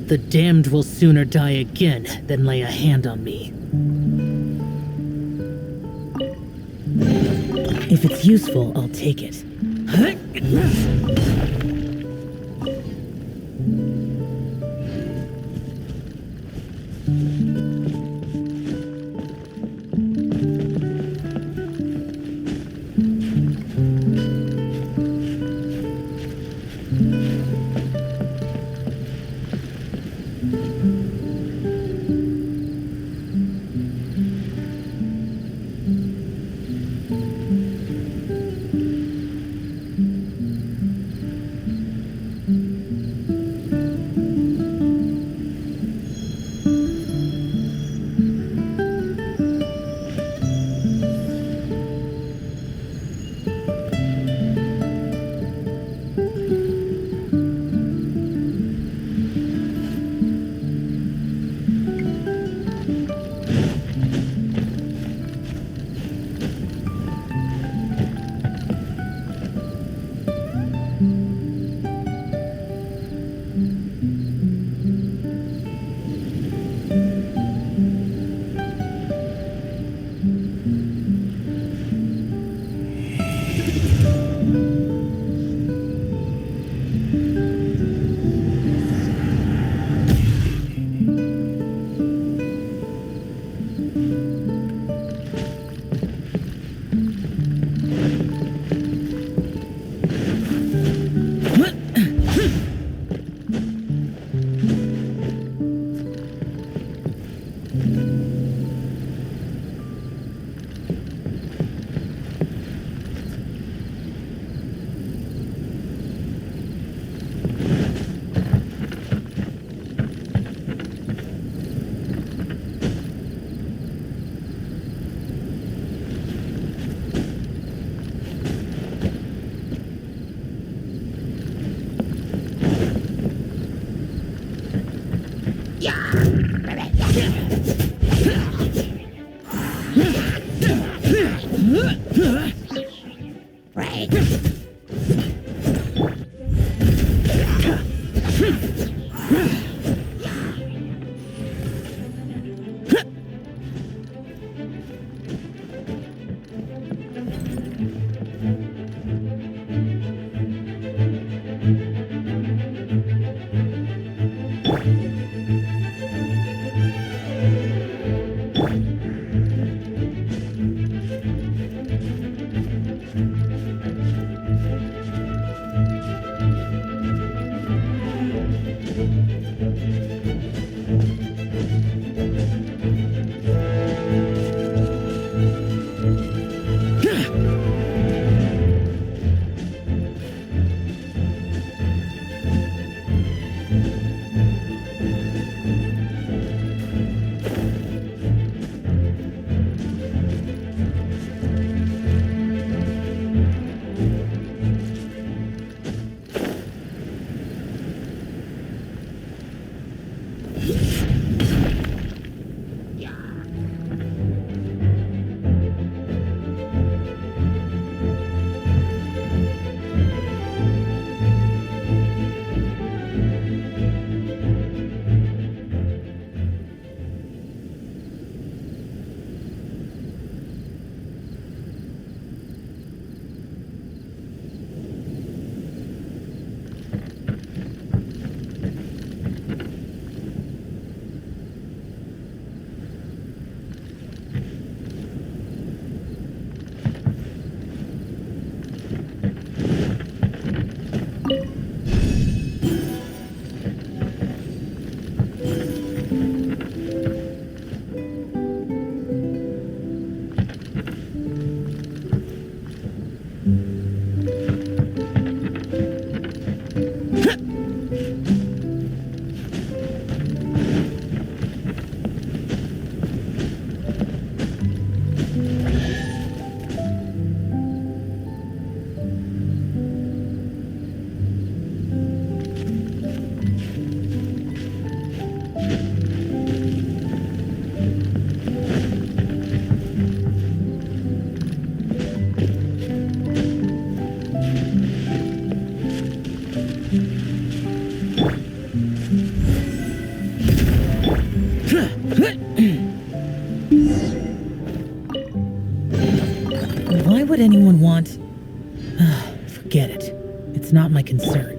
The damned will sooner die again than lay a hand on me. If it's useful, I'll take it. Why would anyone want... Forget it. It's not my concern.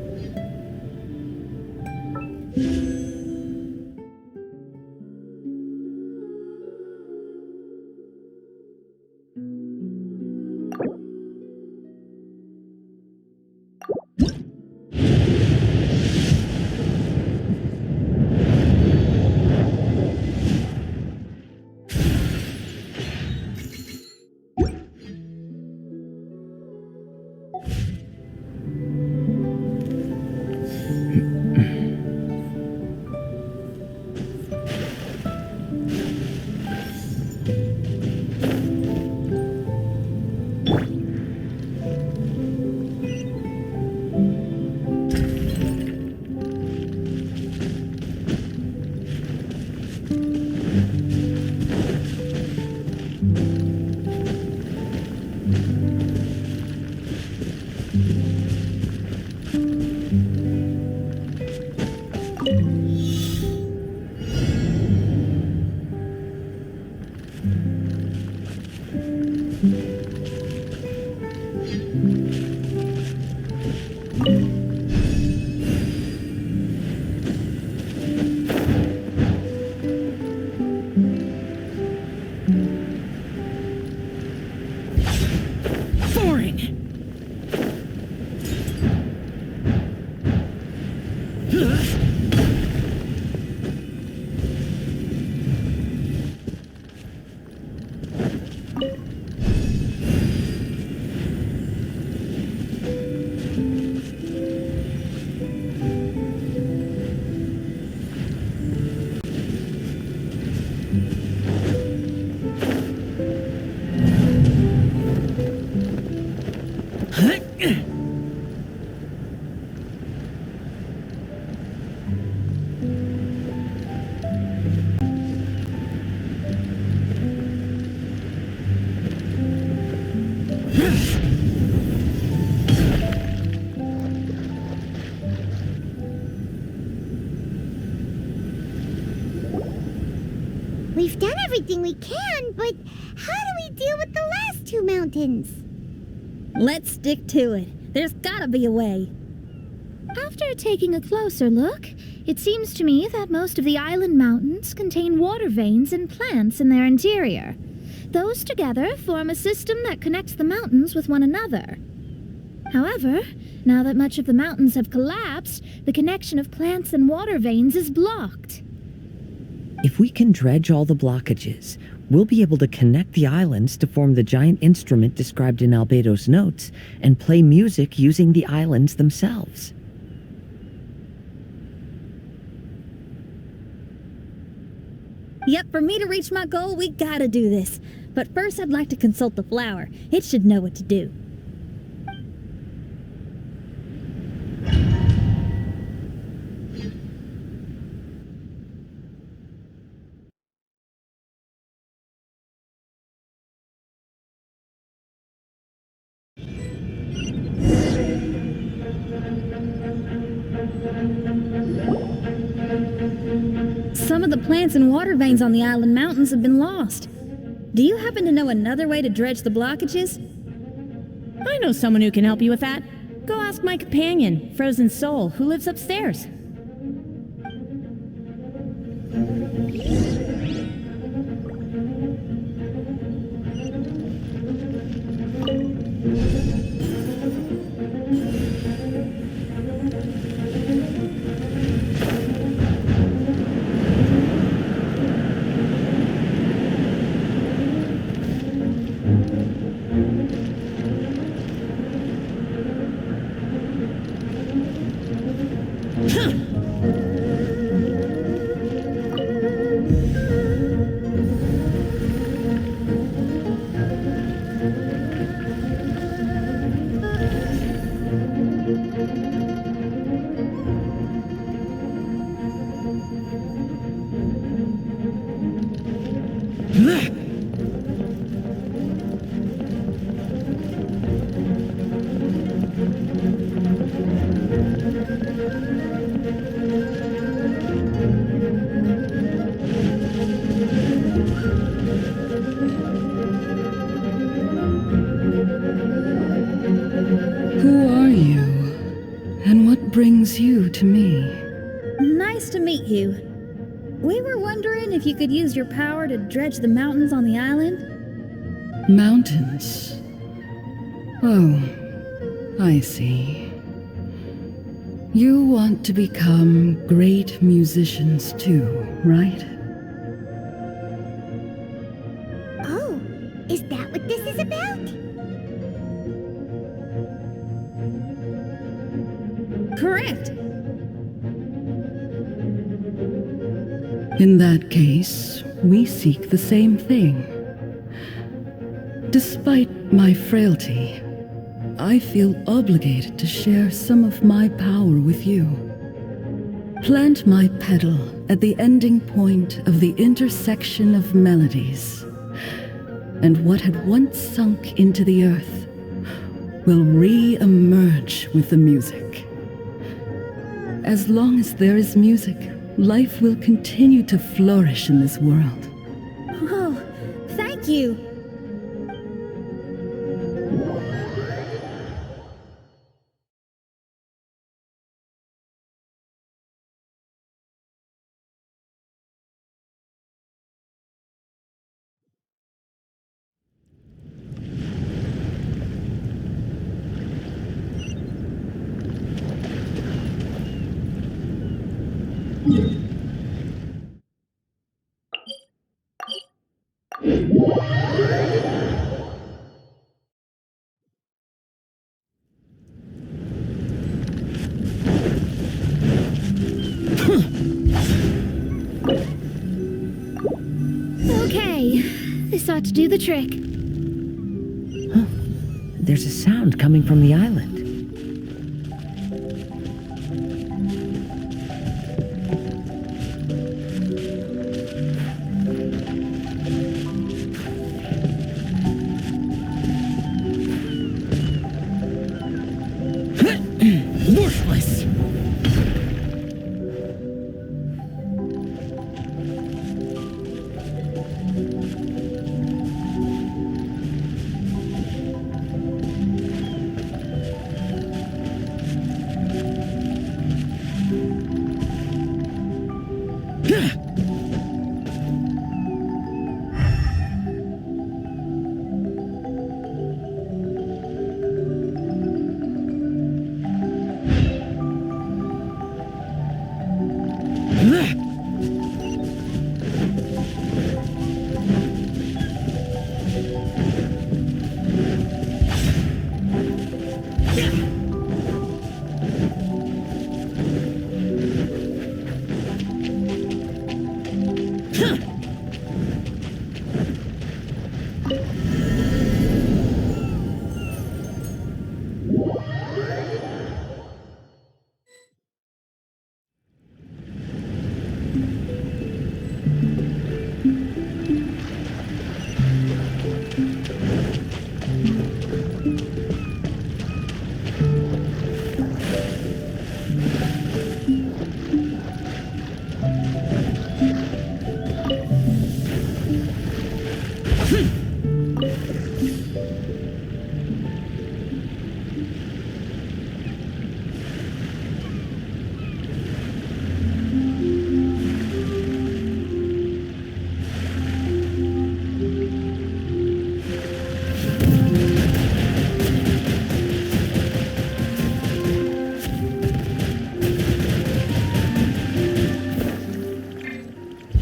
We've done everything we can, but how do we deal with the last two mountains? Let's stick to it. There's gotta be a way. After taking a closer look, it seems to me that most of the island mountains contain water veins and plants in their interior. Those together form a system that connects the mountains with one another. However, now that much of the mountains have collapsed, the connection of plants and water veins is blocked. If we can dredge all the blockages, we'll be able to connect the islands to form the giant instrument described in Albedo's notes and play music using the islands themselves. Yep, for me to reach my goal, we gotta do this. But first I'd like to consult the flower. It should know what to do. Some of the plants and water veins on the island mountains have been lost. Do you happen to know another way to dredge the blockages? I know someone who can help you with that. Go ask my companion, Frozen Soul, who lives upstairs. Who are you? And what brings you to me? Nice to meet you. We were wondering if you could use your power to dredge the mountains on the island. Mountains. Oh, I see. You want to become great musicians too, right? Oh, is that what this is about? Correct. In that case, we seek the same thing. Despite my frailty, I feel obligated to share some of my power with you. Plant my pedal at the ending point of the intersection of melodies, and what had once sunk into the earth will re-emerge with the music. As long as there is music, life will continue to flourish in this world. Oh, thank you. Okay, this ought to do the trick. Huh. There's a sound coming from the island. Worthless!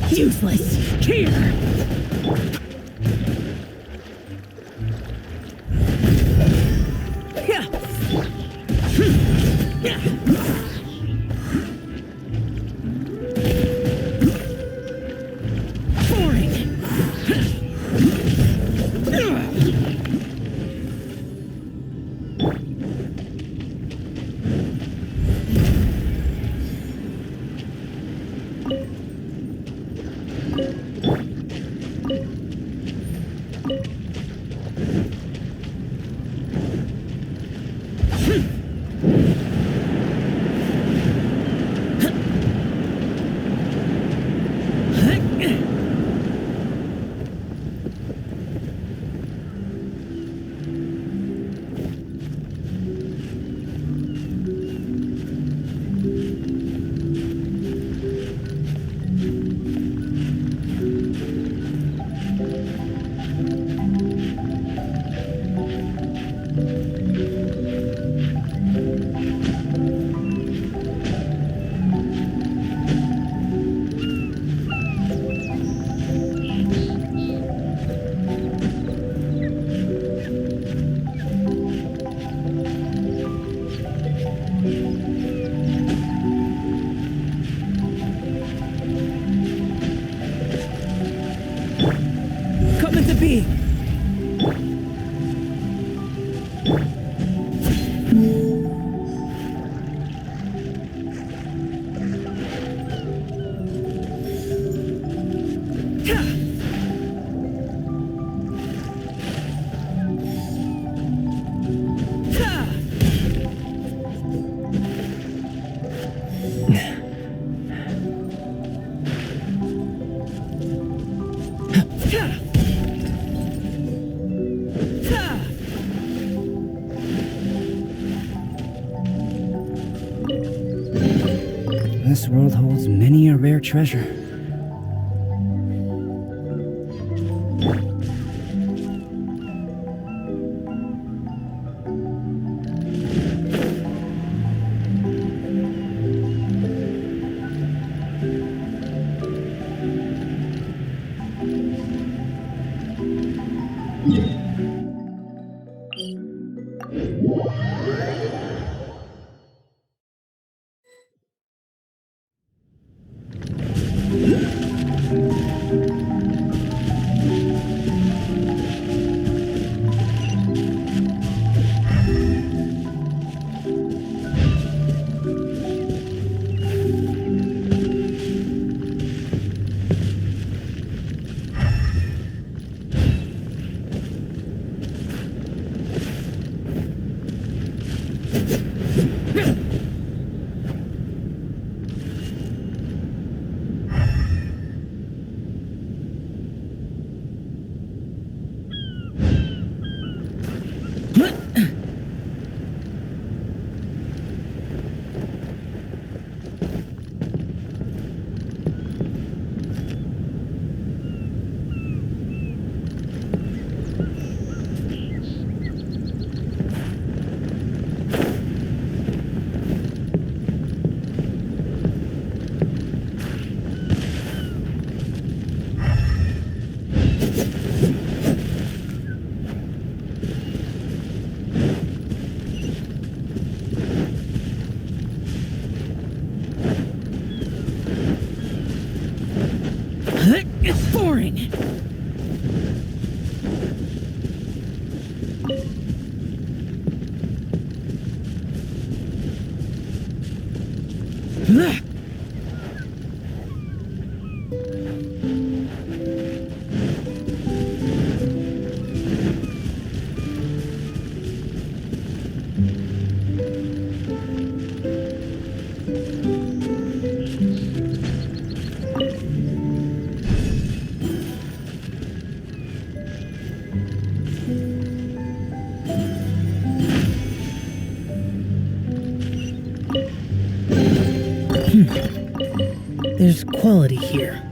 Useless! Here! This world holds many a rare treasure. It's boring! There's quality here.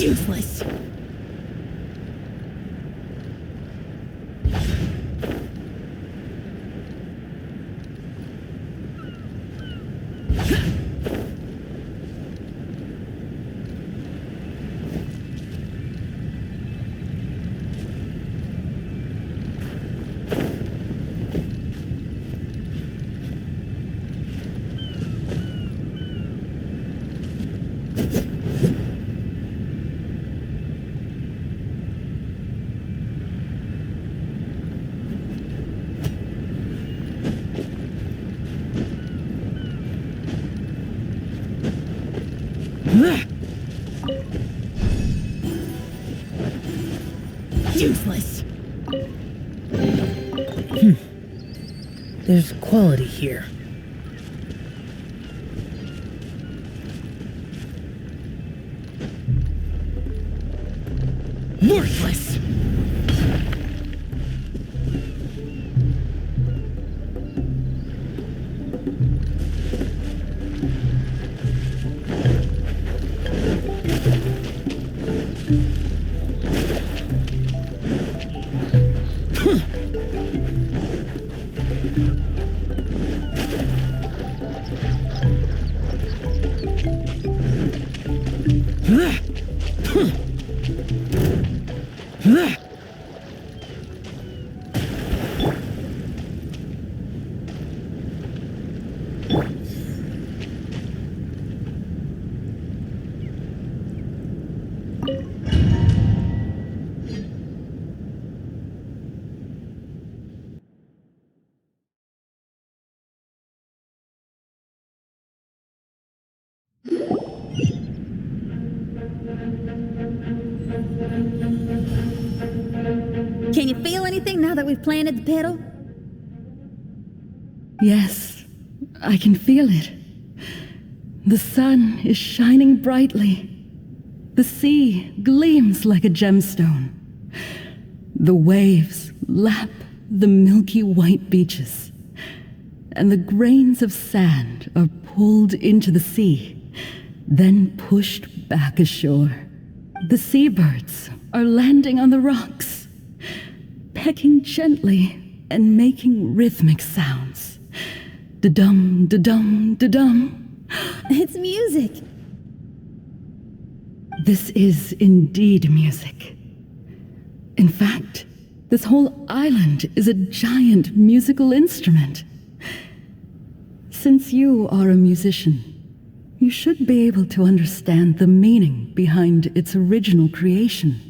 Useless. Useless. There's quality here. Worthless. Can you feel anything now that we've planted the petal? Yes, I can feel it. The sun is shining brightly. The sea gleams like a gemstone. The waves lap the milky white beaches, and the grains of sand are pulled into the sea, then pushed back ashore. The seabirds are landing on the rocks, pecking gently and making rhythmic sounds. Da-dum, da-dum, da-dum. It's music. This is indeed music. In fact, this whole island is a giant musical instrument. Since you are a musician, You should be able to understand the meaning behind its original creation.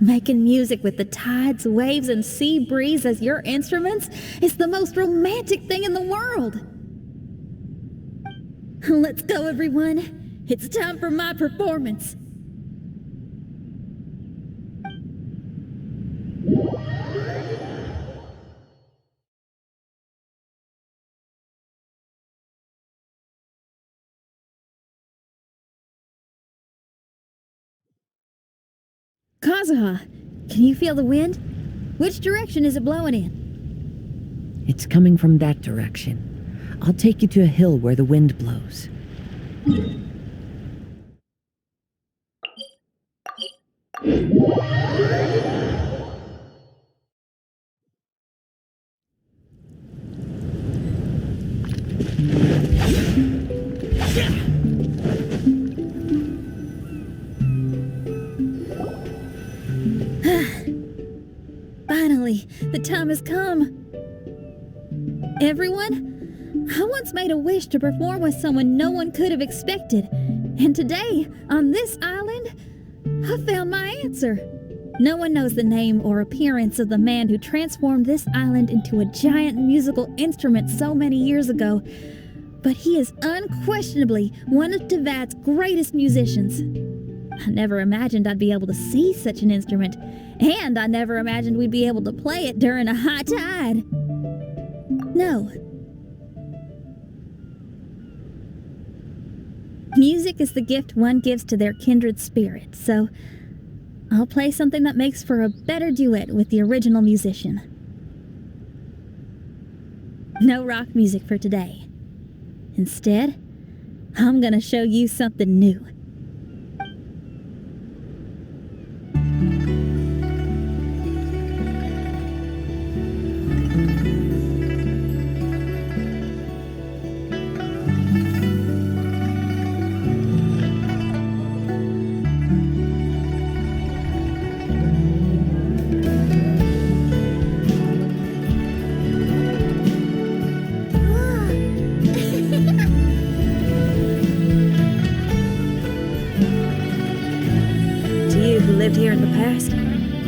Making music with the tides, waves, and sea breeze as your instruments is the most romantic thing in the world. Let's go, everyone. It's time for my performance. Kazuha, can you feel the wind? Which direction is it blowing in? It's coming from that direction. I'll take you to a hill where the wind blows. Finally, the time has come. Everyone, I once made a wish to perform with someone no one could have expected. And today, on this island, I found my answer. No one knows the name or appearance of the man who transformed this island into a giant musical instrument so many years ago, but he is unquestionably one of Teyvat's greatest musicians. I never imagined I'd be able to see such an instrument, and I never imagined we'd be able to play it during a high tide. No. Music is the gift one gives to their kindred spirit, so I'll play something that makes for a better duet with the original musician. No rock music for today. Instead, I'm gonna show you something new. Lived here in the past.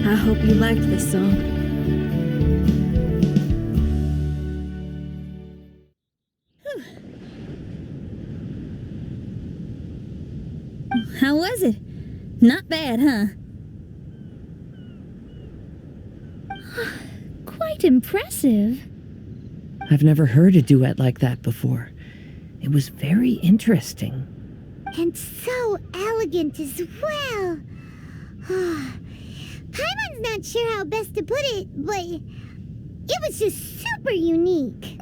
I hope you liked this song. Whew. How was it? Not bad, huh? Quite impressive. I've never heard a duet like that before. It was very interesting. And so elegant as well. Paimon's not sure how best to put it, but it was just super unique.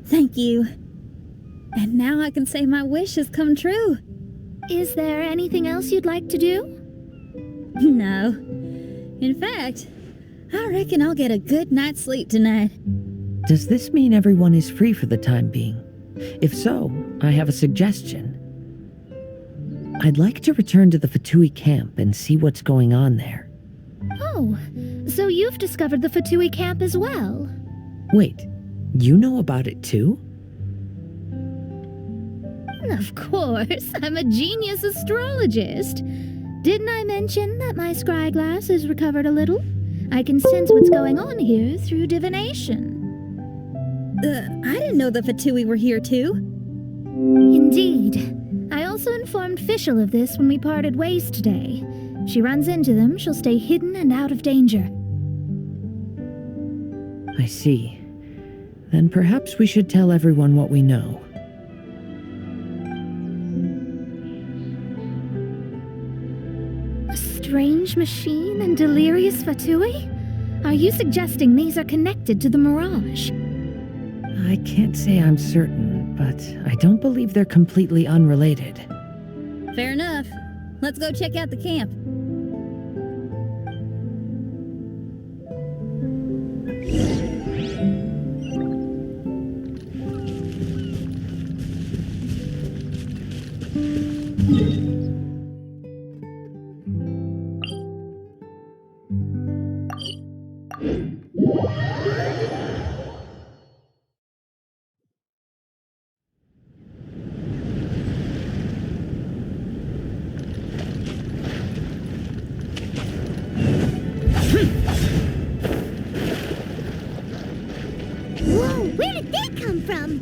Thank you. And now I can say my wish has come true. Is there anything else you'd like to do? No. In fact, I reckon I'll get a good night's sleep tonight. Does this mean everyone is free for the time being? If so, I have a suggestion. I'd like to return to the Fatui camp and see what's going on there. Oh, so you've discovered the Fatui camp as well? Wait, you know about it too? Of course, I'm a genius astrologist. Didn't I mention that my scry glass has recovered a little? I can sense what's going on here through divination. I didn't know the Fatui were here too. Indeed. I also informed Fischl of this when we parted ways today. If she runs into them, she'll stay hidden and out of danger. I see. Then perhaps we should tell everyone what we know. A strange machine and delirious Fatui? Are you suggesting these are connected to the Mirage? I can't say I'm certain, but I don't believe they're completely unrelated. Fair enough. Let's go check out the camp. Where did they come from?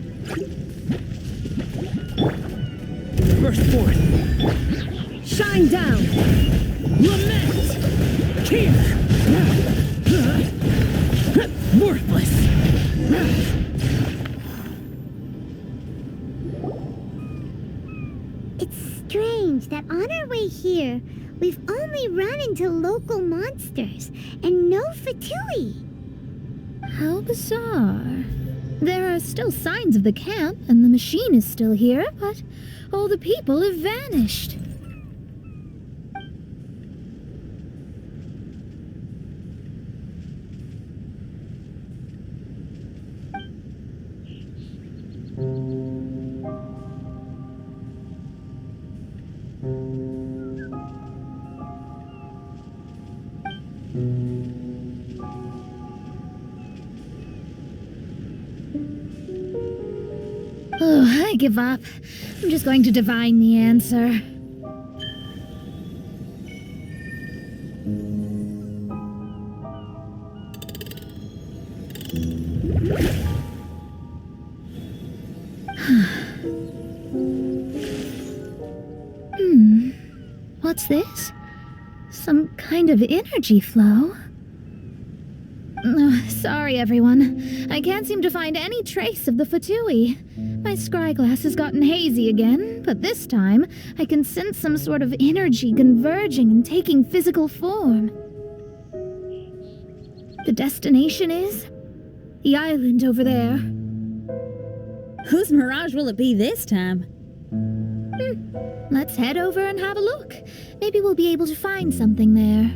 Burst forth. Shine down! Lament! Here! Worthless! It's strange that on our way here, we've only run into local monsters and no Fatui. How bizarre. There are still signs of the camp, and the machine is still here, but all the people have vanished. Oh, I give up. I'm just going to divine the answer. What's this? Some kind of energy flow? Sorry, everyone. I can't seem to find any trace of the Fatui. My scryglass has gotten hazy again, but this time I can sense some sort of energy converging and taking physical form. The destination is the island over there. Whose mirage will it be this time? Let's head over and have a look. Maybe we'll be able to find something there.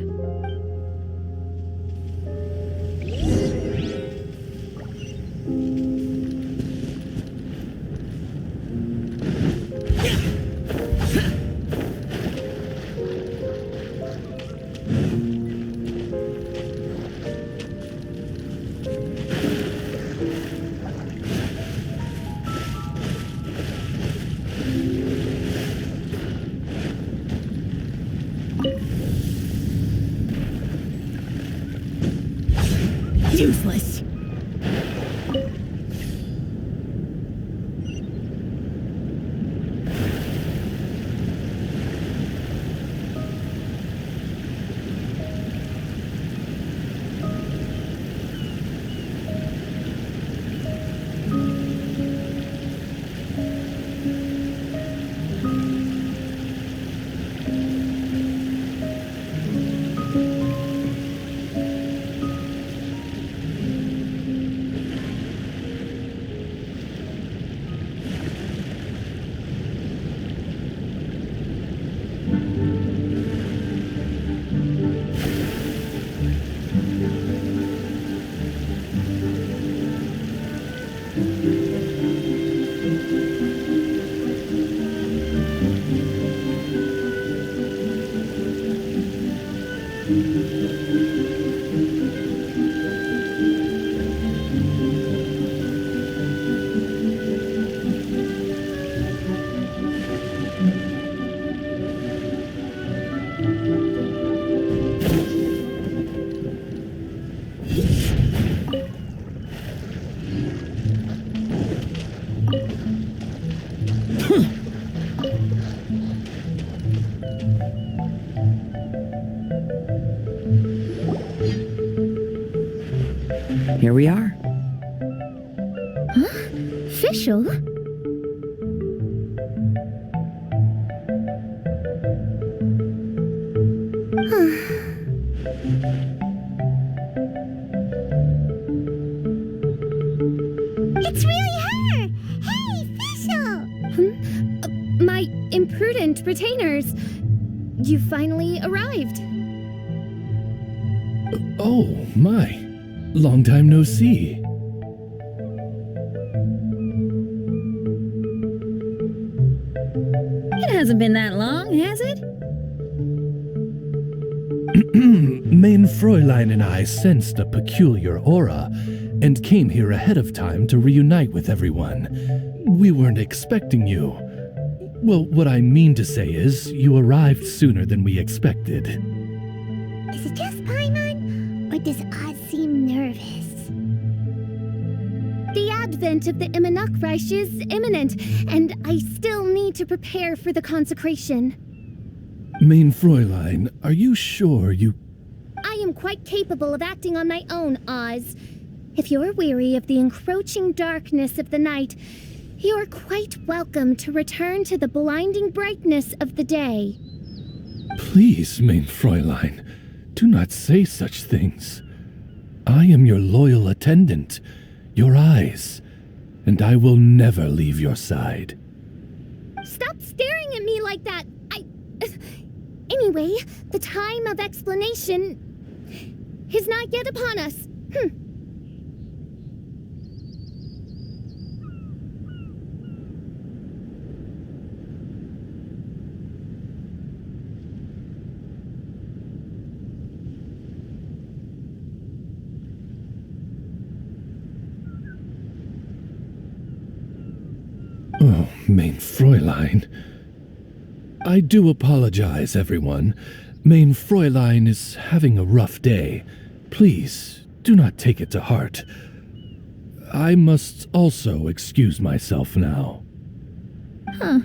Useless. Here we are. Huh? Official? It's really her! Hey, Fischl! My imprudent retainers. You finally arrived. Oh, my. Long time no see. It hasn't been that long, has it? Main Fräulein and I sensed a peculiar aura and came here ahead of time to reunite with everyone. We weren't expecting you. Well, what I mean to say is, you arrived sooner than we expected. Is it just Paimon? Or does Oz seem nervous? The advent of the Immernachtreich is imminent, and I still need to prepare for the consecration. Mein Fräulein, are you sure you... I am quite capable of acting on my own, Oz. If you're weary of the encroaching darkness of the night, you're quite welcome to return to the blinding brightness of the day. Please, Mein Fräulein, do not say such things. I am your loyal attendant, your eyes, and I will never leave your side. Stop staring at me like that! Anyway, the time of explanation is not yet upon us. Oh, Mein Fräulein. I do apologize, everyone. Mein Fräulein is having a rough day. Please, do not take it to heart. I must also excuse myself now. Huh.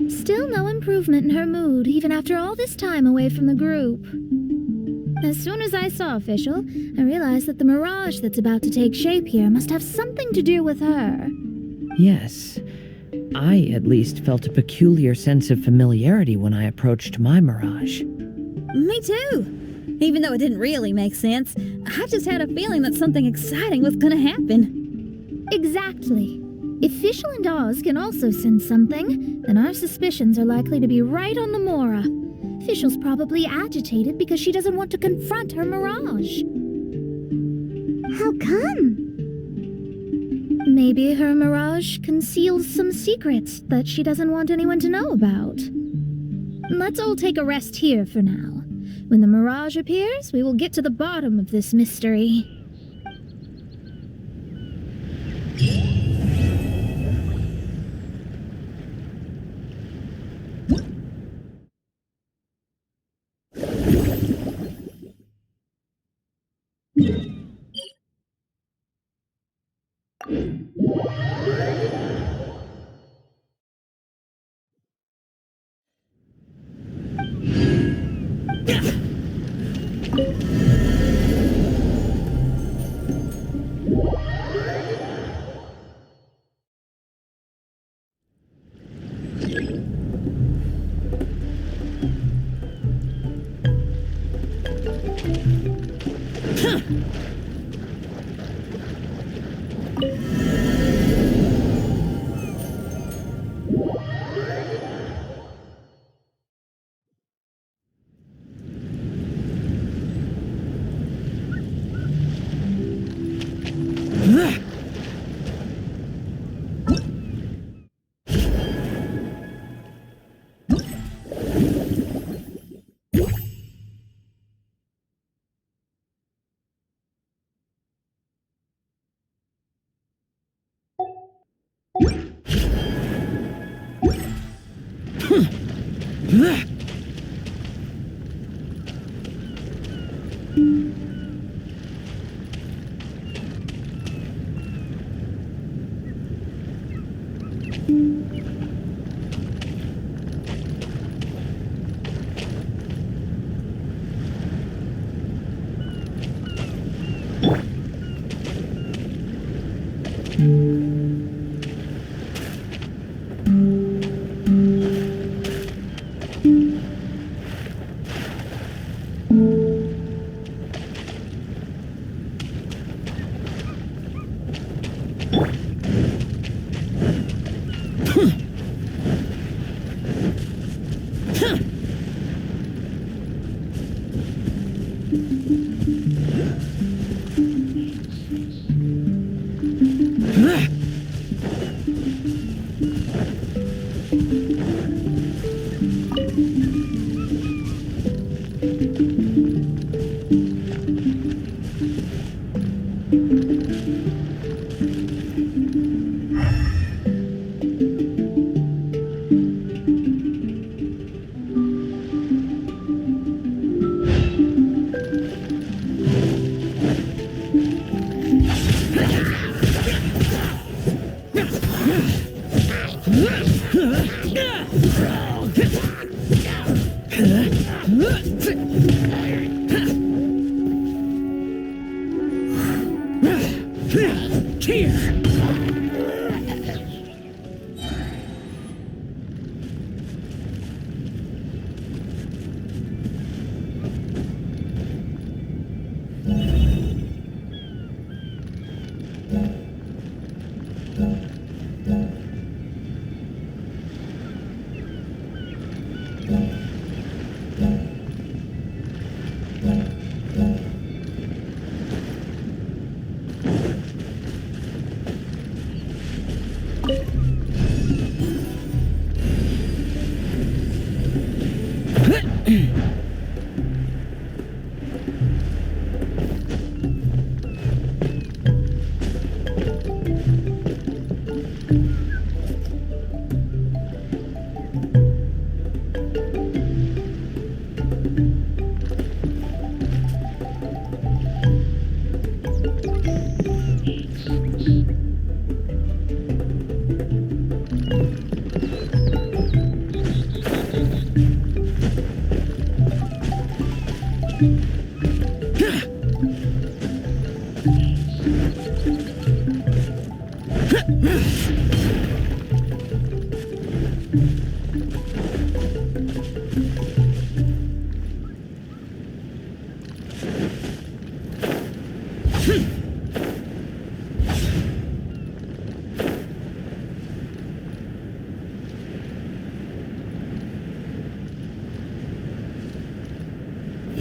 Still no improvement in her mood, even after all this time away from the group. As soon as I saw Official, I realized that the mirage that's about to take shape here must have something to do with her. Yes. I, at least, felt a peculiar sense of familiarity when I approached my mirage. Me too. Even though it didn't really make sense, I just had a feeling that something exciting was gonna happen. Exactly. If Fischl and Oz can also sense something, then our suspicions are likely to be right on the Mora. Fischl's probably agitated because she doesn't want to confront her mirage. How come? Maybe her mirage conceals some secrets that she doesn't want anyone to know about. Let's all take a rest here for now. When the mirage appears, we will get to the bottom of this mystery.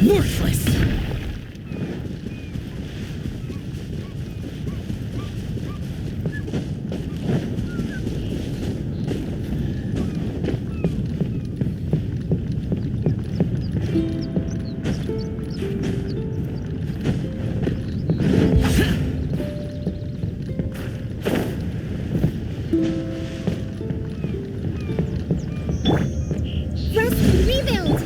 Worthless! Rest, rebuild!